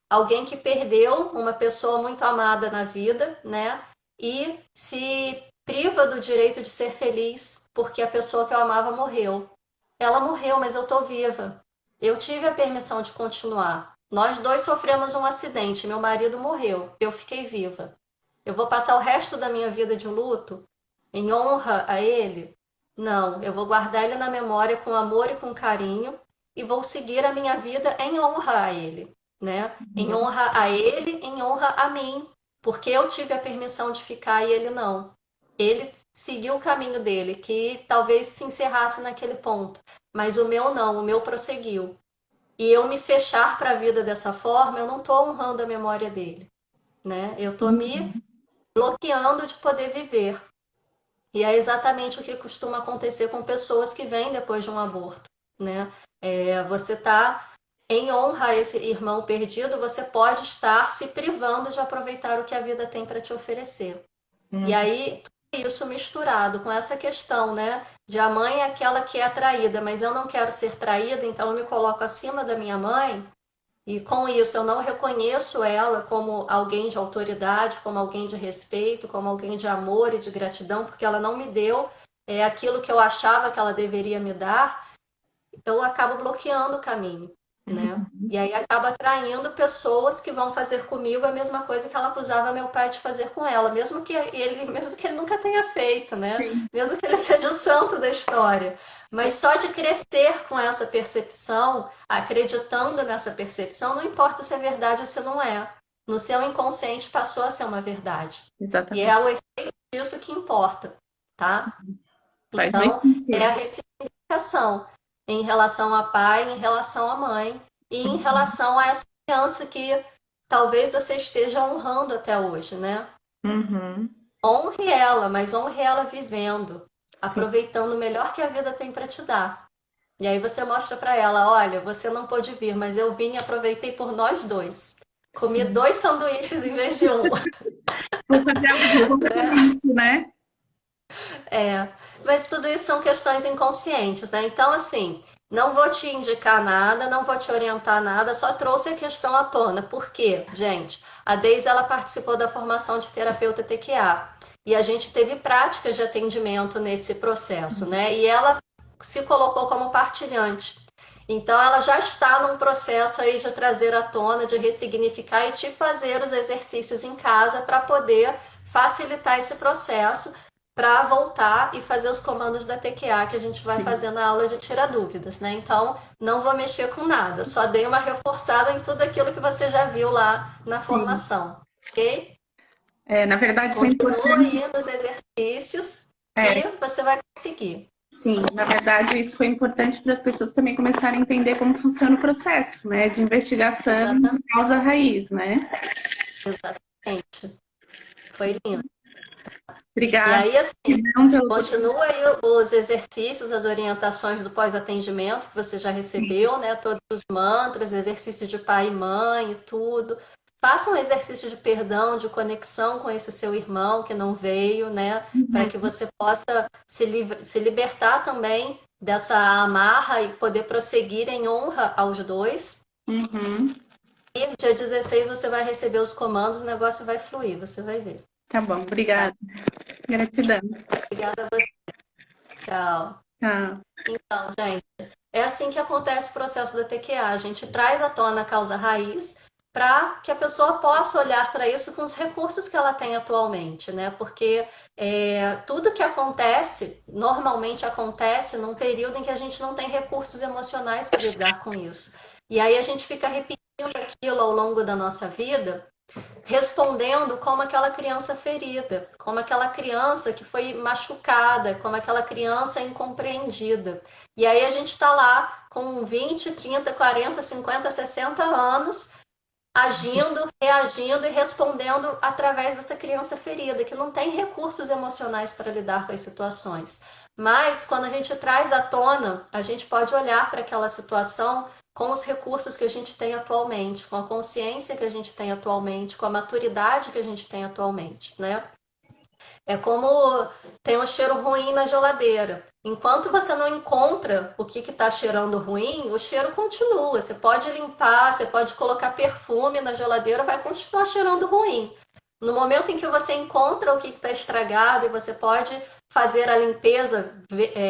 alguém que perdeu uma pessoa muito amada na vida, né? E se priva do direito de ser feliz porque a pessoa que eu amava morreu. Ela morreu, mas eu estou viva. Eu tive a permissão de continuar. Nós dois sofremos um acidente. Meu marido morreu. Eu fiquei viva. Eu vou passar o resto da minha vida de luto em honra a ele? Não, eu vou guardar ele na memória com amor e com carinho e vou seguir a minha vida em honra a ele, né? Em honra a ele, em honra a mim, porque eu tive a permissão de ficar e ele não. Ele seguiu o caminho dele, que talvez se encerrasse naquele ponto, mas o meu não, o meu prosseguiu. E eu me fechar para a vida dessa forma, eu não estou honrando a memória dele, né? Eu estou me bloqueando de poder viver. E é exatamente o que costuma acontecer com pessoas que vêm depois de um aborto, né? Você está em honra a esse irmão perdido, você pode estar se privando de aproveitar o que a vida tem para te oferecer. E aí, tudo isso misturado com essa questão, né? De a mãe é aquela que é traída, mas eu não quero ser traída, então eu me coloco acima da minha mãe. E com isso eu não reconheço ela como alguém de autoridade, como alguém de respeito, como alguém de amor e de gratidão, porque ela não me deu aquilo que eu achava que ela deveria me dar, eu acabo bloqueando o caminho, né? E aí acaba atraindo pessoas que vão fazer comigo a mesma coisa que ela acusava meu pai de fazer com ela, mesmo que ele nunca tenha feito, né? Sim. Mesmo que ele seja o santo da história. Mas só de crescer com essa percepção, acreditando nessa percepção, não importa se é verdade ou se não é. No seu inconsciente passou a ser uma verdade. E Exatamente. é o efeito disso que importa, tá? Faz Então, muito sentido. é a ressignificação em relação a pai, em relação à mãe e em relação a essa criança que talvez você esteja honrando até hoje, né? Honre ela, mas honre ela vivendo, aproveitando o melhor que a vida tem para te dar. E aí você mostra para ela, olha, você não pôde vir, mas eu vim e aproveitei por nós dois. Comi 2 sanduíches em vez de um. Vou fazer algo com isso, né? Mas tudo isso são questões inconscientes, né? Então, assim, não vou te indicar nada, não vou te orientar nada, só trouxe a questão à tona. Por quê, gente? A Deise, ela participou da formação de terapeuta TQA. E a gente teve práticas de atendimento nesse processo, né? E ela se colocou como partilhante. Então, ela já está num processo aí de trazer à tona, de ressignificar e te fazer os exercícios em casa para poder facilitar esse processo para voltar e fazer os comandos da TQA que a gente vai fazer na aula de tirar dúvidas, né? Então, não vou mexer com nada, só dei uma reforçada em tudo aquilo que você já viu lá na formação, ok? Na verdade, foi Continua importante. aí nos exercícios e você vai conseguir. Sim, na verdade, isso foi importante para as pessoas também começarem a entender como funciona o processo, né? De investigação de causa raiz, né? Exatamente. Foi lindo. E Obrigada. aí, assim, Não, pelo... continua aí os exercícios, as orientações do pós-atendimento que você já recebeu, né? Todos os mantras, exercício de pai e mãe e tudo. Faça um exercício de perdão, de conexão com esse seu irmão que não veio, né? Para que você possa se libertar também dessa amarra e poder prosseguir em honra aos dois. E dia 16 você vai receber os comandos, o negócio vai fluir, você vai ver. Tá bom, obrigada. Gratidão. Obrigada a você. Tchau. Tá. Então, gente, é assim que acontece o processo da TQA. A gente traz à tona a causa raiz para que a pessoa possa olhar para isso com os recursos que ela tem atualmente, né? Porque tudo que acontece, normalmente acontece num período em que a gente não tem recursos emocionais para lidar com isso. E aí a gente fica repetindo aquilo ao longo da nossa vida, respondendo como aquela criança ferida, como aquela criança que foi machucada, como aquela criança incompreendida. E aí a gente está lá com 20, 30, 40, 50, 60 anos, agindo, reagindo e respondendo através dessa criança ferida, que não tem recursos emocionais para lidar com as situações. Mas quando a gente traz à tona, a gente pode olhar para aquela situação com os recursos que a gente tem atualmente, com a consciência que a gente tem atualmente, com a maturidade que a gente tem atualmente, né? É como tem um cheiro ruim na geladeira. Enquanto você não encontra o que está cheirando ruim, o cheiro continua. Você pode limpar, você pode colocar perfume na geladeira, vai continuar cheirando ruim. No momento em que você encontra o que está estragado e você pode fazer a limpeza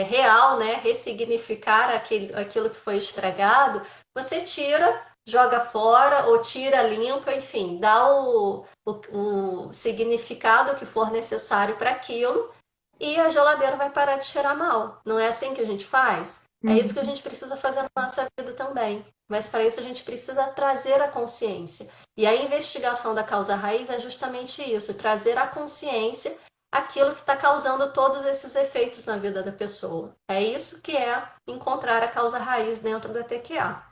real, né, ressignificar aquilo que foi estragado, você tira, joga fora ou tira limpa, enfim, dá o significado que for necessário para aquilo e a geladeira vai parar de cheirar mal. Não é assim que a gente faz? É isso que a Uhum. gente precisa fazer na nossa vida também. Mas para isso a gente precisa trazer a consciência. E a investigação da causa raiz é justamente isso, trazer à consciência aquilo que está causando todos esses efeitos na vida da pessoa. É isso que é encontrar a causa raiz dentro da TQA.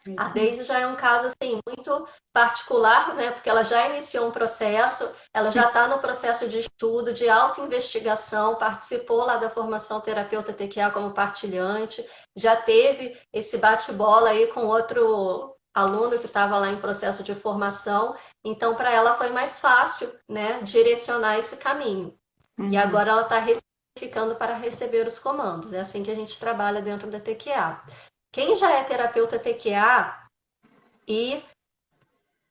É A isso mesmo. Daisy já é um caso assim muito particular, né? Porque ela já iniciou um processo, ela já está no processo de estudo, de autoinvestigação, participou lá da formação terapeuta TQA como partilhante, já teve esse bate-bola aí com outro aluno que estava lá em processo de formação, então para ela foi mais fácil, né, direcionar esse caminho. E Uhum. agora ela está ficando para receber os comandos. É assim que a gente trabalha dentro da TQA. Quem já é terapeuta TQA e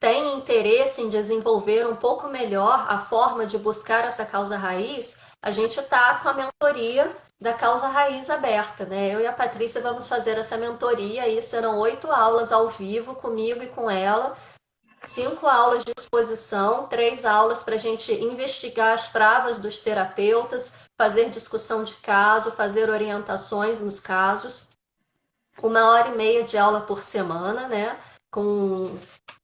tem interesse em desenvolver um pouco melhor a forma de buscar essa causa raiz, a gente está com a mentoria da causa raiz aberta, né? Eu e a Patrícia vamos fazer essa mentoria e serão 8 aulas ao vivo comigo e com ela, 5 aulas de exposição, 3 aulas para a gente investigar as travas dos terapeutas, fazer discussão de caso, fazer orientações nos casos, 1 hora e meia de aula por semana, né?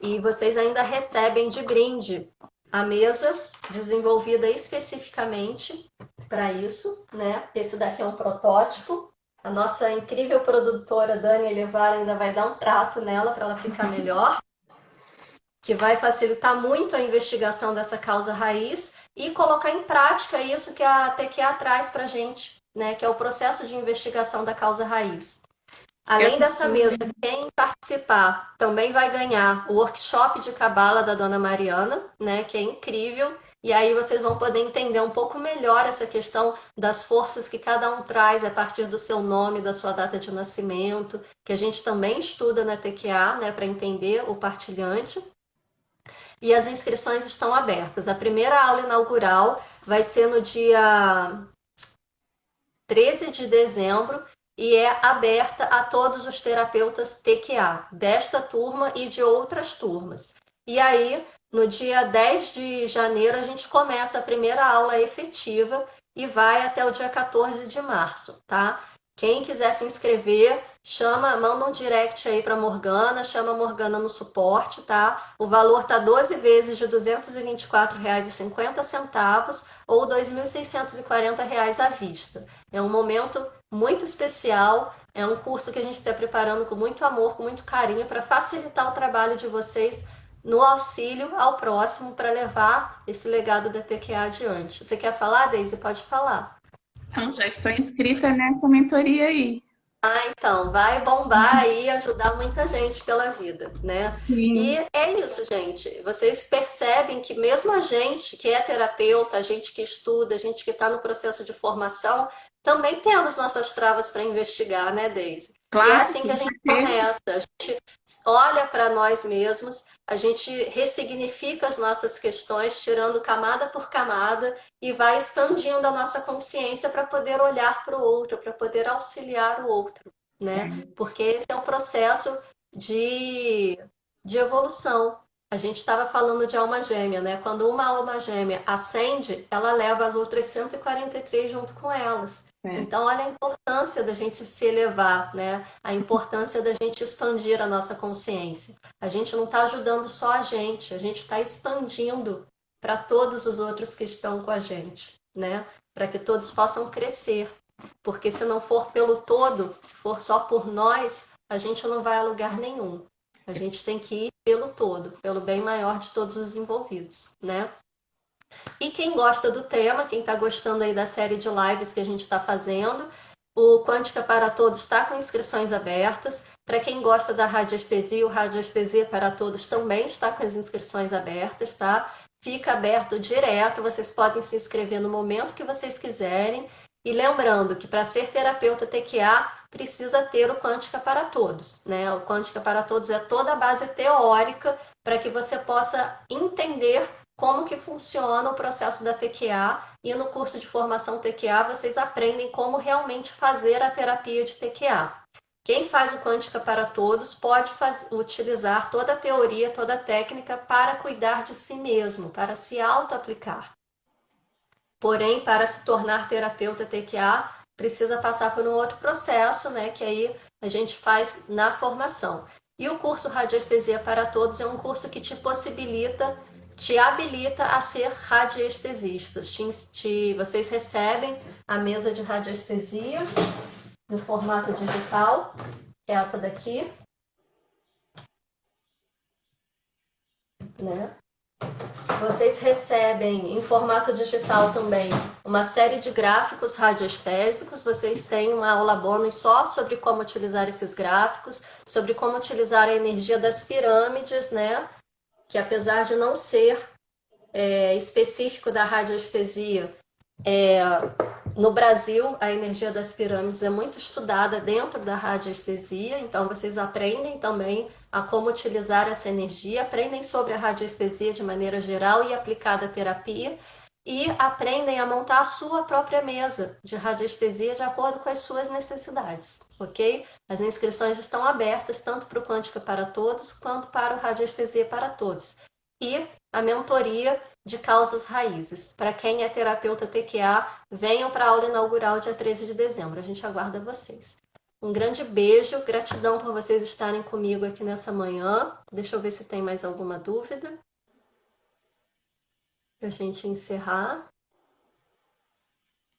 E vocês ainda recebem de brinde a mesa desenvolvida especificamente para isso, né? Esse daqui é um protótipo. A nossa incrível produtora Dani Elevar ainda vai dar um trato nela para ela ficar melhor, que vai facilitar muito a investigação dessa causa raiz e colocar em prática isso que a TQA traz para a gente, né? Que é o processo de investigação da causa raiz. Eu Além dessa mesa, também. quem participar também vai ganhar o workshop de cabala da Dona Mariana, né, que é incrível. E aí vocês vão poder entender um pouco melhor essa questão das forças que cada um traz a partir do seu nome, da sua data de nascimento, que a gente também estuda na TQA, né, para entender o partilhante. E as inscrições estão abertas. A primeira aula inaugural vai ser no dia 13 de dezembro e é aberta a todos os terapeutas TQA, desta turma e de outras turmas. E aí, no dia 10 de janeiro, a gente começa a primeira aula efetiva e vai até o dia 14 de março, tá? Quem quiser se inscrever, manda um direct aí para Morgana, chama a Morgana no suporte, tá? O valor tá 12 vezes de R$ 224,50 ou R$ 2.640 à vista. É um momento muito especial, é um curso que a gente está preparando com muito amor, com muito carinho, para facilitar o trabalho de vocês no auxílio ao próximo, para levar esse legado da TQA adiante. Você quer falar, Deise? Pode falar. Então, já estou inscrita nessa mentoria aí. Então, vai bombar aí e ajudar muita gente pela vida, né? E Sim. é isso, gente. Vocês percebem que mesmo a gente que é terapeuta, a gente que estuda, a gente que está no processo de formação, também temos nossas travas para investigar, né, Deise? E é Claro, assim que com a gente certeza. começa. A gente olha para nós mesmos, a gente ressignifica as nossas questões, tirando camada por camada, e vai expandindo a nossa consciência para poder olhar para o outro, para poder auxiliar o outro, né? É, Porque esse é um processo de, de evolução. A gente estava falando de alma gêmea, né? Quando uma alma gêmea ascende, ela leva as outras 143 junto com elas. é. Então, olha a importância da gente se elevar, né? A importância da gente expandir a nossa consciência. A gente não está ajudando só a gente está expandindo para todos os outros que estão com a gente, né? Para que todos possam crescer. Porque se não for pelo todo, se for só por nós, a gente não vai a lugar nenhum. A gente tem que ir pelo todo, pelo bem maior de todos os envolvidos, né? E quem gosta do tema, quem está gostando aí da série de lives que a gente está fazendo, o Quântica para Todos está com inscrições abertas. Para quem gosta da radiestesia, o Radiestesia para Todos também está com as inscrições abertas, tá? Fica aberto direto, vocês podem se inscrever no momento que vocês quiserem. E lembrando que para ser terapeuta TQA, precisa ter o Quântica para Todos, né? O Quântica para Todos é toda a base teórica para que você possa entender como que funciona o processo da TQA, e no curso de formação TQA vocês aprendem como realmente fazer a terapia de TQA. Quem faz o Quântica para Todos pode utilizar toda a teoria, toda a técnica para cuidar de si mesmo, para se auto-aplicar. Porém, para se tornar terapeuta TQA, precisa passar por um outro processo, né, que aí a gente faz na formação. E o curso Radiestesia para Todos é um curso que te possibilita, te habilita a ser radiestesistas. Vocês recebem a mesa de radiestesia no formato digital, que é essa daqui, né? Vocês recebem em formato digital também uma série de gráficos radiestésicos. Vocês têm uma aula bônus só sobre como utilizar esses gráficos, sobre como utilizar a energia das pirâmides, né? Que apesar de não ser específico da radiestesia, no Brasil, a energia das pirâmides é muito estudada dentro da radiestesia, então vocês aprendem também a como utilizar essa energia, aprendem sobre a radiestesia de maneira geral e aplicada à terapia, e aprendem a montar a sua própria mesa de radiestesia de acordo com as suas necessidades, ok? As inscrições estão abertas tanto para o Quântica para Todos quanto para o Radiestesia para Todos. E a mentoria de causas raízes. Para quem é terapeuta TQA, venham para a aula inaugural dia 13 de dezembro. A gente aguarda vocês. Um grande beijo, gratidão por vocês estarem comigo aqui nessa manhã. Deixa eu ver se tem mais alguma dúvida para a gente encerrar.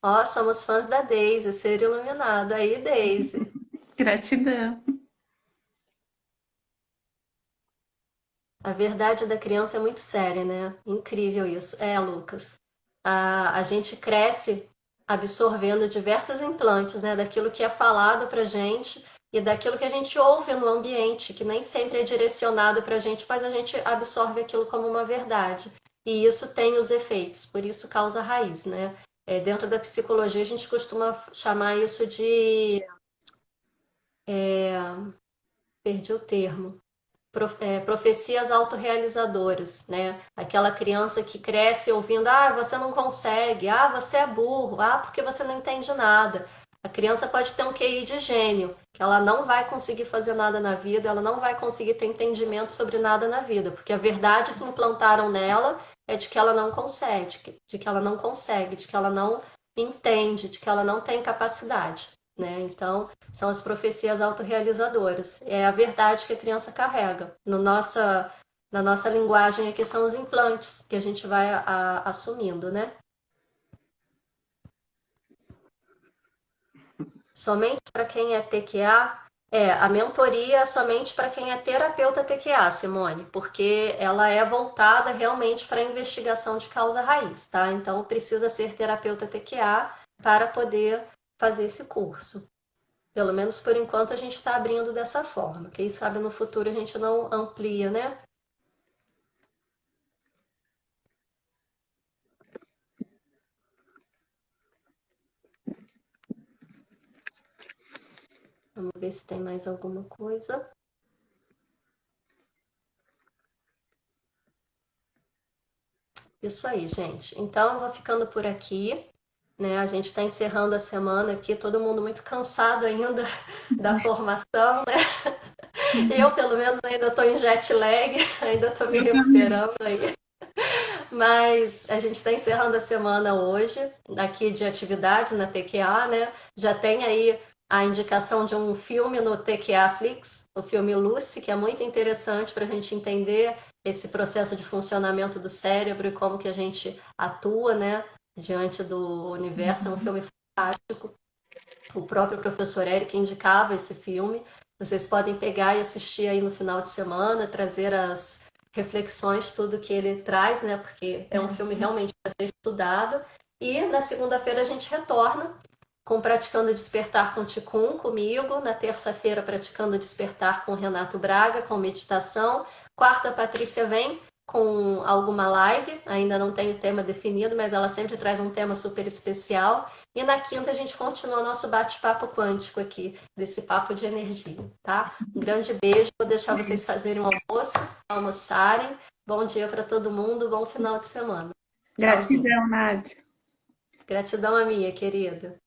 Ó, somos fãs da Daisy, ser iluminada. Aí, Daisy. Gratidão. A verdade da criança é muito séria, né? Incrível isso. É, Lucas. A gente cresce absorvendo diversos implantes, né? Daquilo que é falado pra gente e daquilo que a gente ouve no ambiente, que nem sempre é direcionado pra gente, mas a gente absorve aquilo como uma verdade. E isso tem os efeitos, por isso causa raiz, né? Dentro da psicologia a gente costuma chamar isso de. Perdi o termo profecias autorrealizadoras, né? Aquela criança que cresce ouvindo, ah, você não consegue, ah, você é burro, ah, porque você não entende nada. A criança pode ter um QI de gênio, que ela não vai conseguir fazer nada na vida, ela não vai conseguir ter entendimento sobre nada na vida, porque a verdade que implantaram nela é de que ela não consegue, de que ela não consegue, de que ela não entende, de que ela não tem capacidade, né? Então, são as profecias autorrealizadoras. É a verdade que a criança carrega. Na nossa linguagem aqui são os implantes que a gente vai assumindo, né? Somente para quem é TQA, a mentoria é somente para quem é terapeuta TQA, Simone, porque ela é voltada realmente para a investigação de causa raiz, tá? Então precisa ser terapeuta TQA para poder fazer esse curso. Pelo menos por enquanto a gente está abrindo dessa forma. Quem sabe no futuro a gente não amplia, né? Vamos ver se tem mais alguma coisa. Isso aí, gente. Então, eu vou ficando por aqui, né? A gente está encerrando a semana aqui, todo mundo muito cansado ainda da formação, né? Eu, pelo menos, ainda estou em jet lag, ainda estou me Eu também. recuperando aí. Mas a gente está encerrando a semana hoje, aqui de atividades na TQA, né? Já tem aí a indicação de um filme no TQA Flix, o filme Lucy, que é muito interessante para a gente entender esse processo de funcionamento do cérebro e como que a gente atua, né? Diante do universo. É um filme fantástico. O próprio professor Eric indicava esse filme. Vocês podem pegar e assistir aí no final de semana, trazer as reflexões, tudo que ele traz, né? Porque é um filme realmente para ser estudado. E na segunda-feira a gente retorna com Praticando Despertar com Ticum comigo. Na terça-feira, Praticando Despertar com Renato Braga, com meditação. Quarta, a Patrícia vem com alguma live, ainda não tem o tema definido, mas ela sempre traz um tema super especial. E na quinta a gente continua o nosso bate-papo quântico aqui, desse papo de energia, tá? Um grande beijo, vou deixar vocês fazerem um almoço, almoçarem. Bom dia para todo mundo, bom final de semana. Tchauzinho. Gratidão, Nádia. Gratidão a minha, querida.